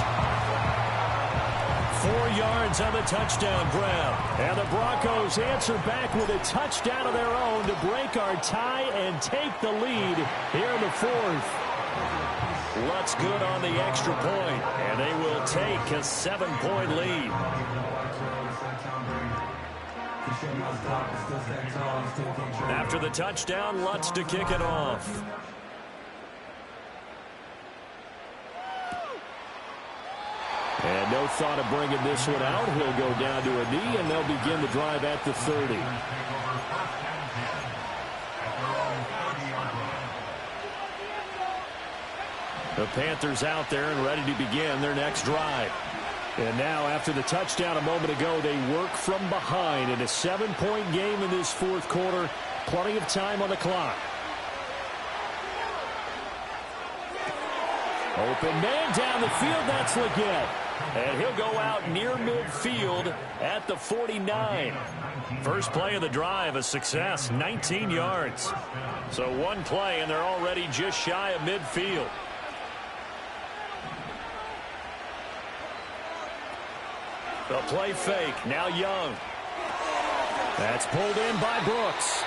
4 yards on the touchdown grab. And the Broncos answer back with a touchdown of their own to break our tie and take the lead here in the 4th. Lutz good on the extra point, and they will take a 7-point lead. After the touchdown, Lutz to kick it off. And no thought of bringing this one out. He'll go down to a knee, and they'll begin the drive at the 30. The Panthers out there and ready to begin their next drive. And now, after the touchdown a moment ago, they work from behind in a 7-point game in this 4th quarter. Plenty of time on the clock. Open man down the field, that's Leggett. And he'll go out near midfield at the 49. First play of the drive, a success, 19 yards. So one play, and they're already just shy of midfield. The play fake, now Young. That's pulled in by Brooks.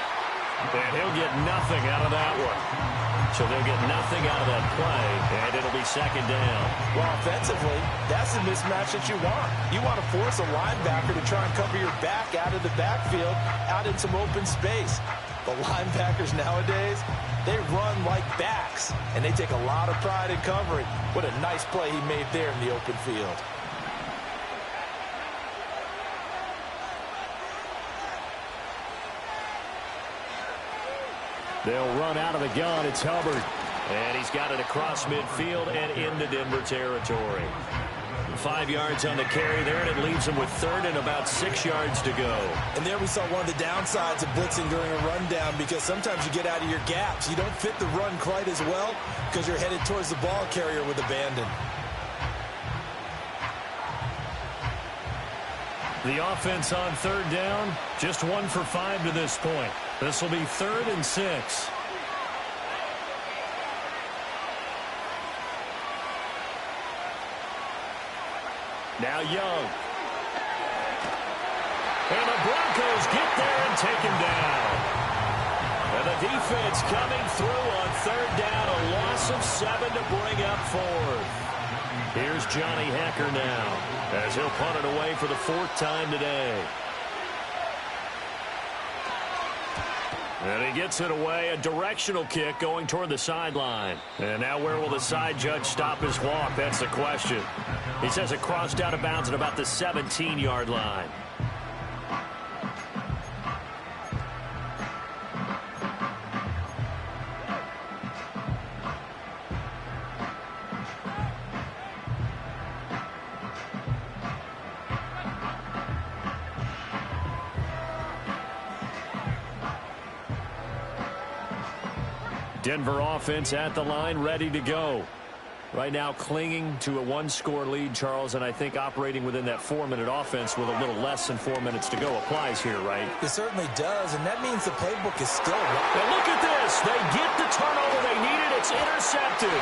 And he'll get nothing out of that one. So they'll get nothing out of that play, and it'll be second down.
Well, offensively, that's the mismatch that you want. You want to force a linebacker to try and cover your back out of the backfield, out in some open space. The linebackers nowadays, they run like backs, and they take a lot of pride in covering. What a nice play he made there in the open field.
They'll run out of the gun. It's Hubbard. And he's got it across midfield and into Denver territory. 5 yards on the carry there, and it leaves them with third and about 6 yards to go.
And there we saw one of the downsides of blitzing during a rundown, because sometimes you get out of your gaps. You don't fit the run quite as well because you're headed towards the ball carrier with abandon.
The offense on third down, just 1 for 5 to this point. This will be 3rd and 6. Now Young. And the Broncos get there and take him down. And the defense coming through on third down, a loss of 7 to bring up 4th. Here's Johnny Hekker now, as he'll punt it away for the 4th time today. And he gets it away, a directional kick going toward the sideline. And now where will the side judge stop his walk? That's the question. He says it crossed out of bounds at about the 17-yard line. Denver offense at the line, ready to go. Right now clinging to a 1-score lead, Charles, and I think operating within that 4-minute offense with a little less than 4 minutes to go applies here, right?
It certainly does, and that means the playbook is still right.
And look at this. They get the turnover they needed. It's intercepted.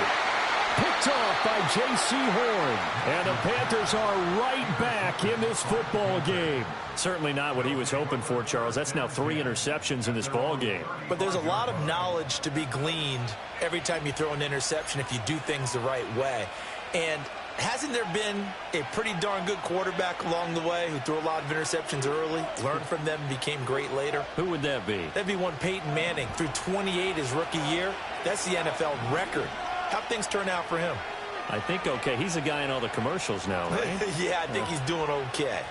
Picked off by J.C. Horn. And the Panthers are right back in this football game. Certainly not what he was hoping for, Charles. That's now 3 interceptions in this ball game.
But there's a lot of knowledge to be gleaned every time you throw an interception if you do things the right way. And hasn't there been a pretty darn good quarterback along the way who threw a lot of interceptions early, learned from them, became great later?
Who would that be?
That'd be one Peyton Manning. Threw 28 his rookie year. That's the NFL record. How'd things turn out for him?
I think okay. He's a guy in all the commercials now, right?
Yeah, I think he's doing okay.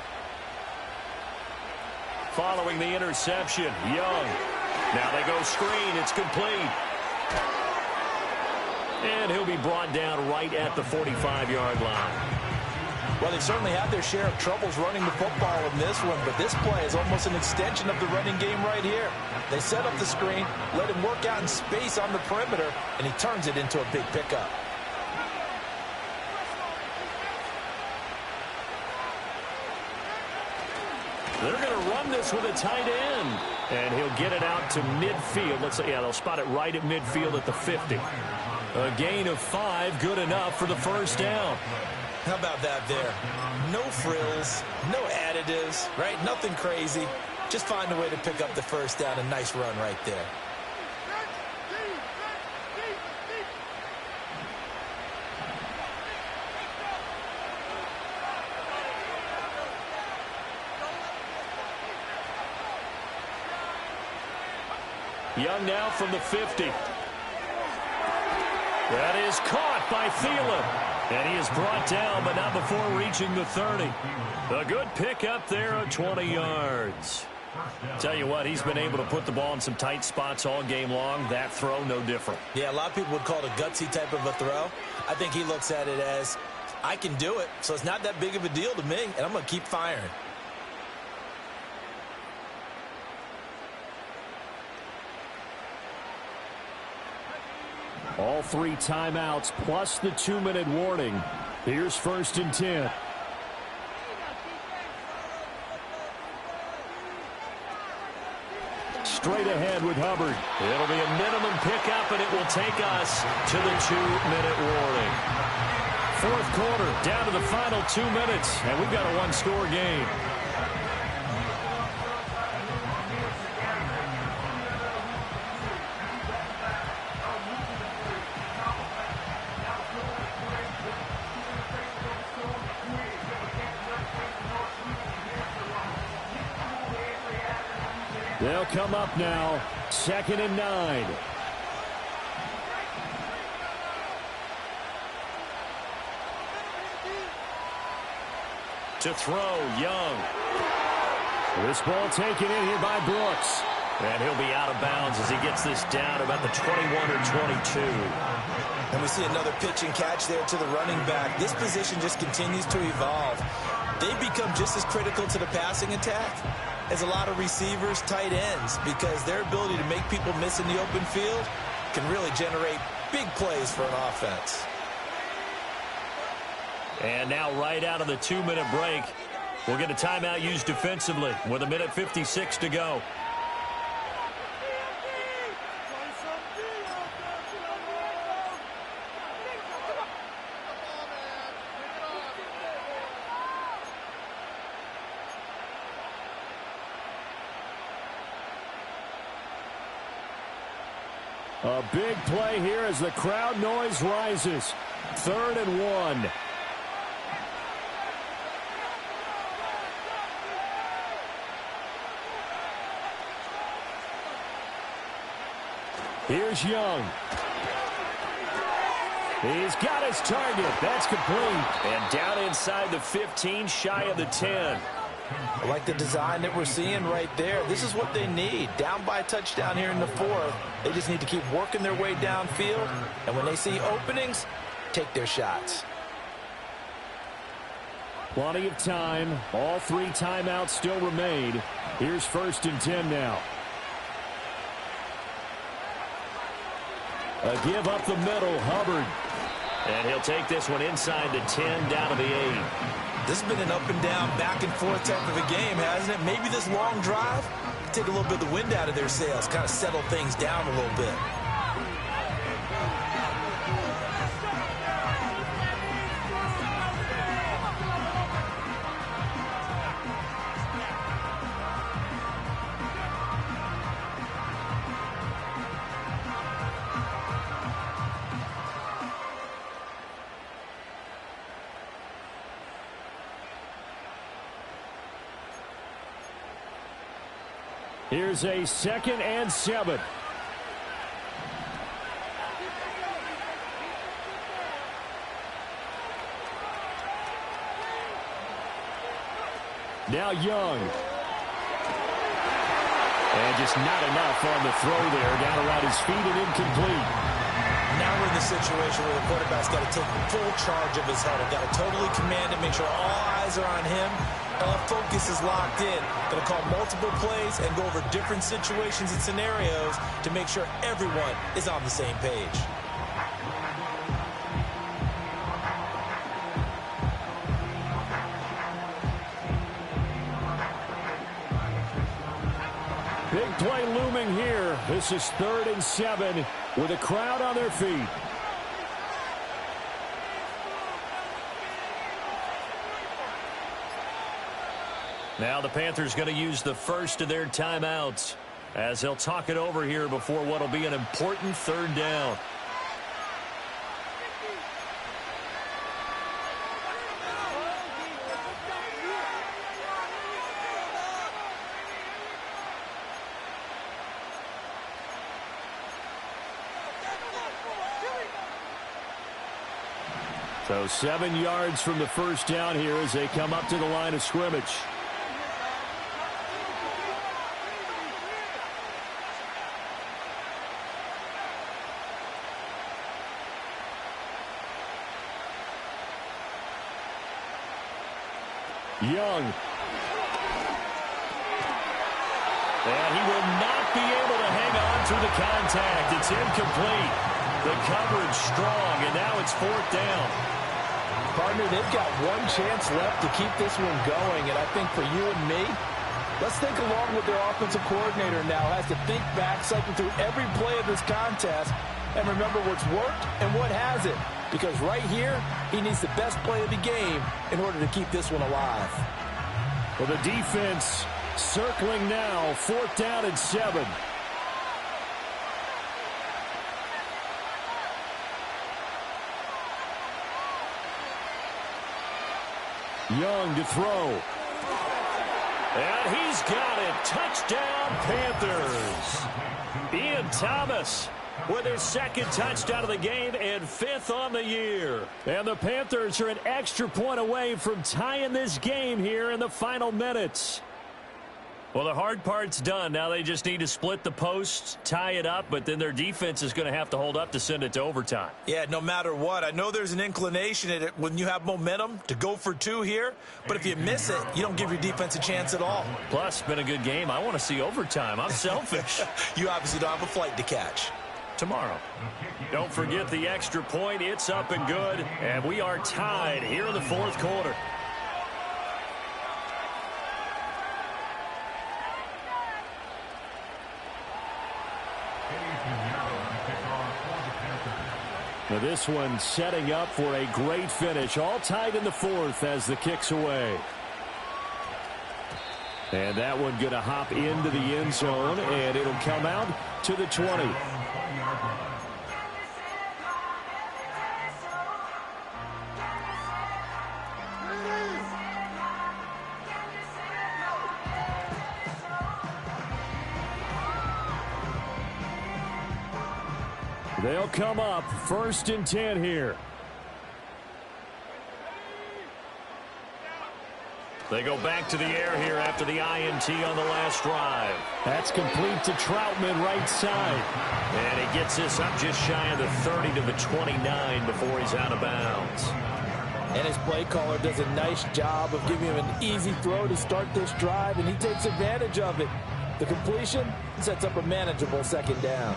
Following the interception, Young. Now they go screen. It's complete. And he'll be brought down right at the 45-yard line.
Well, they certainly had their share of troubles running the football in this one, but this play is almost an extension of the running game right here. They set up the screen, let him work out in space on the perimeter, and he turns it into a big pickup.
They're going to run this with a tight end. And he'll get it out to midfield. They'll spot it right at midfield at the 50. A gain of 5, good enough for the first down.
How about that there? No frills, no additives, right? Nothing crazy. Just find a way to pick up the first down. A nice run right there.
Young now from the 50. That is caught by Thielen. And he is brought down, but not before reaching the 30. A good pickup there of 20 yards. Tell you what, he's been able to put the ball in some tight spots all game long. That throw, no different.
Yeah, a lot of people would call it a gutsy type of a throw. I think he looks at it as, I can do it, so it's not that big of a deal to me, and I'm going to keep firing.
All 3 timeouts plus the 2-minute warning. Here's 1st and 10. Straight ahead with Hubbard. It'll be a minimum pickup, and it will take us to the 2-minute warning. 4th quarter, down to the final 2 minutes, and we've got a 1-score game. They'll come up now, 2nd and 9. To throw, Young. This ball taken in here by Brooks. And he'll be out of bounds as he gets this down about the 21 or 22.
And we see another pitch and catch there to the running back. This position just continues to evolve. They become just as critical to the passing attack as a lot of receivers, tight ends, because their ability to make people miss in the open field can really generate big plays for an offense.
And now right out of the 2-minute break, we'll get a timeout used defensively with 1:56 to go. A big play here as the crowd noise rises. 3rd and 1. Here's Young. He's got his target. That's complete. And down inside the 15, shy of the 10.
I like the design that we're seeing right there. This is what they need. Down by a touchdown here in the 4th. They just need to keep working their way downfield. And when they see openings, take their shots.
Plenty of time. All 3 timeouts still remain. Here's 1st and 10 now. A give up the middle, Hubbard. And he'll take this one inside the 10, down to the 8.
This has been an up and down, back and forth type of a game, hasn't it? Maybe this long drive can take a little bit of the wind out of their sails, kind of settle things down a little bit.
Here's a 2nd and 7. Now Young. And just not enough on the throw there. Down around his feet and incomplete.
Now we're in the situation where the quarterback's got to take full charge of his head. Got to totally command it, make sure all eyes are on him. All focus is locked in. Going to call multiple plays and go over different situations and scenarios to make sure everyone is on the same page.
Big play looming here. This is 3rd and 7 with a crowd on their feet. Now the Panthers going to use the first of their timeouts as they'll talk it over here before what will be an important 3rd down. So 7 yards from the first down here as they come up to the line of scrimmage. Young. And he will not be able to hang on through the contact. It's incomplete. The coverage strong, and now it's 4th down.
Partner, they've got one chance left to keep this one going, and I think for you and me, let's think along with their offensive coordinator now. Has to think back, cycle through every play of this contest, and remember what's worked and what hasn't. Because right here, he needs the best play of the game in order to keep this one alive.
Well, the defense circling now, 4th down and 7. Young to throw. And he's got it. Touchdown, Panthers. Ian Thomas with his second touchdown of the game and 5th on the year. And the Panthers are an extra point away from tying this game here in the final minutes. Well, the hard part's done. Now they just need to split the posts, tie it up, but then their defense is going to have to hold up to send it to overtime.
Yeah, no matter what. I know there's an inclination in it when you have momentum to go for 2 here, but if you miss it, you don't give your defense a chance at all.
Plus, it's been a good game. I want to see overtime. I'm selfish.
You obviously don't have a flight to catch.
Tomorrow. Don't forget the extra point. It's up and good, and we are tied here in the 4th quarter. Now this one setting up for a great finish. All tied in the 4th as the kick's away. And that one going to hop into the end zone, and it'll come out to the 20. They'll come up 1st and 10 here. They go back to the air here after the INT on the last drive. That's complete to Troutman right side. And he gets this up just shy of the 30 to the 29 before he's out of bounds.
And his play caller does a nice job of giving him an easy throw to start this drive, and he takes advantage of it. The completion sets up a manageable 2nd down.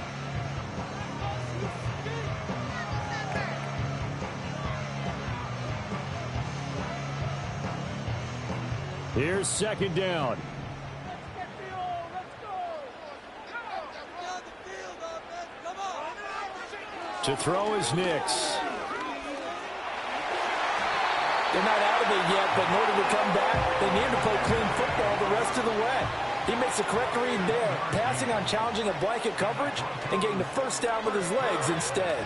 Here's 2nd down. To throw is Nix.
They're not out of it yet, but in order to come back, they need to play clean football the rest of the way. He makes the correct read there, passing on challenging a blanket coverage and getting the 1st down with his legs instead.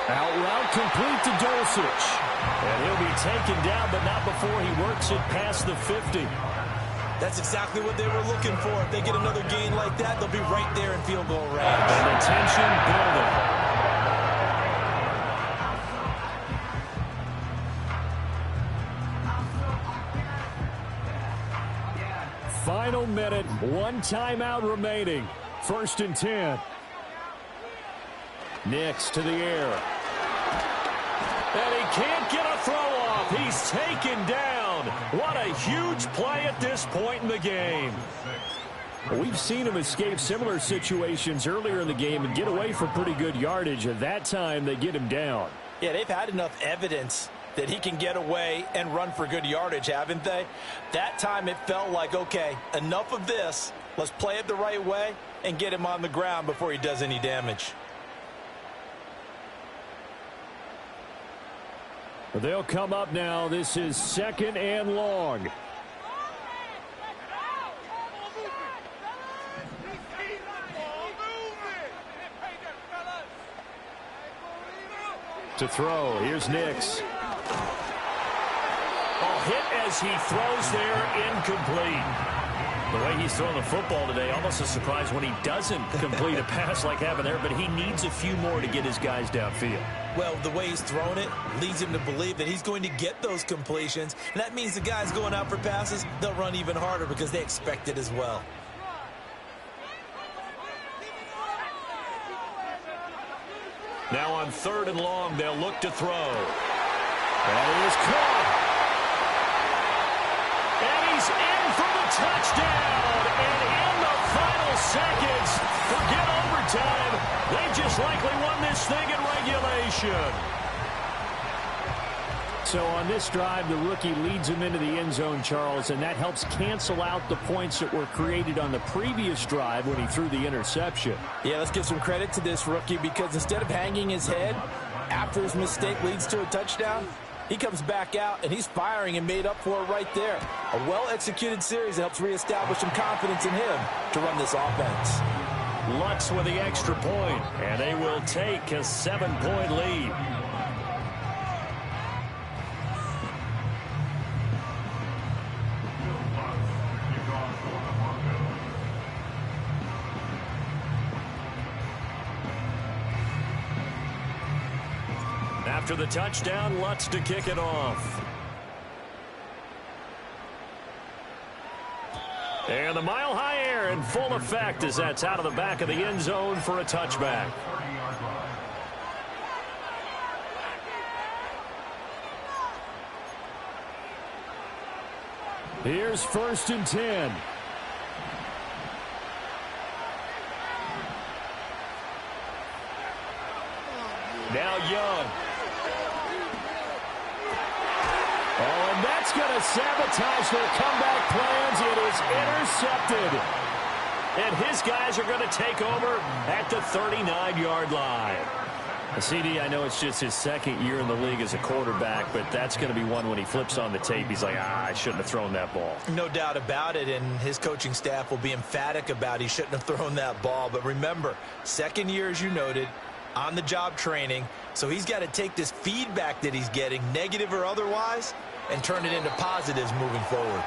Out route complete to Dulcich. And he'll be taken down, but not before he works it past the 50.
That's exactly what they were looking for. If they get another gain like that, they'll be right there in field goal range.
And the tension building. Final minute, 1 timeout remaining. 1st and 10. Nix to the air. And he can't get a throw off. He's taken down. What a huge play at this point in the game. We've seen him escape similar situations earlier in the game and get away for pretty good yardage. At that time, they get him down.
Yeah, they've had enough evidence that he can get away and run for good yardage, haven't they? That time it felt like, okay, enough of this. Let's play it the right way and get him on the ground before he does any damage.
They'll come up now. This is 2nd and long. To throw, here's Nix. Hit as he throws there, incomplete. The way he's throwing the football today, almost a surprise when he doesn't complete a pass like happened there, but he needs a few more to get his guys downfield.
Well, the way he's thrown it leads him to believe that he's going to get those completions. And that means the guys going out for passes, they'll run even harder because they expect it as well.
Now on 3rd and long, they'll look to throw. And he is caught. And he's in for the touchdown. And in the final seconds, forget overtime. They just likely won this thing in regulation. So on this drive, the rookie leads him into the end zone, Charles, and that helps cancel out the points that were created on the previous drive when he threw the interception.
Yeah, let's give some credit to this rookie because instead of hanging his head after his mistake leads to a touchdown, he comes back out and he's firing and made up for it right there. A well-executed series that helps reestablish some confidence in him to run this offense.
Lutz with the extra point, and they will take a 7-point lead. After the touchdown, Lutz to kick it off. And the mile-high air in full effect as that's out of the back of the end zone for a touchback.
Here's 1st and 10.
Now Young. Oh, and that's going to sabotage their comeback plans. It is intercepted. And his guys are going to take over at the 39-yard line. CD, I know it's just his 2nd year in the league as a quarterback, but that's going to be one when he flips on the tape. He's like, I shouldn't have thrown that ball.
No doubt about it, and his coaching staff will be emphatic about he shouldn't have thrown that ball. But remember, 2nd year, as you noted, on-the-job training, so he's got to take this feedback that he's getting, negative or otherwise, and turn it into positives moving forward.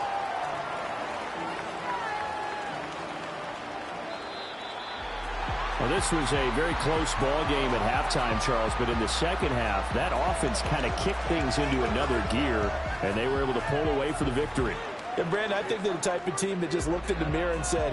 Well, this was a very close ball game at halftime, Charles, but in the second half, that offense kind of kicked things into another gear, and they were able to pull away for the victory.
And, Brandon, I think they're the type of team that just looked in the mirror and said, hey,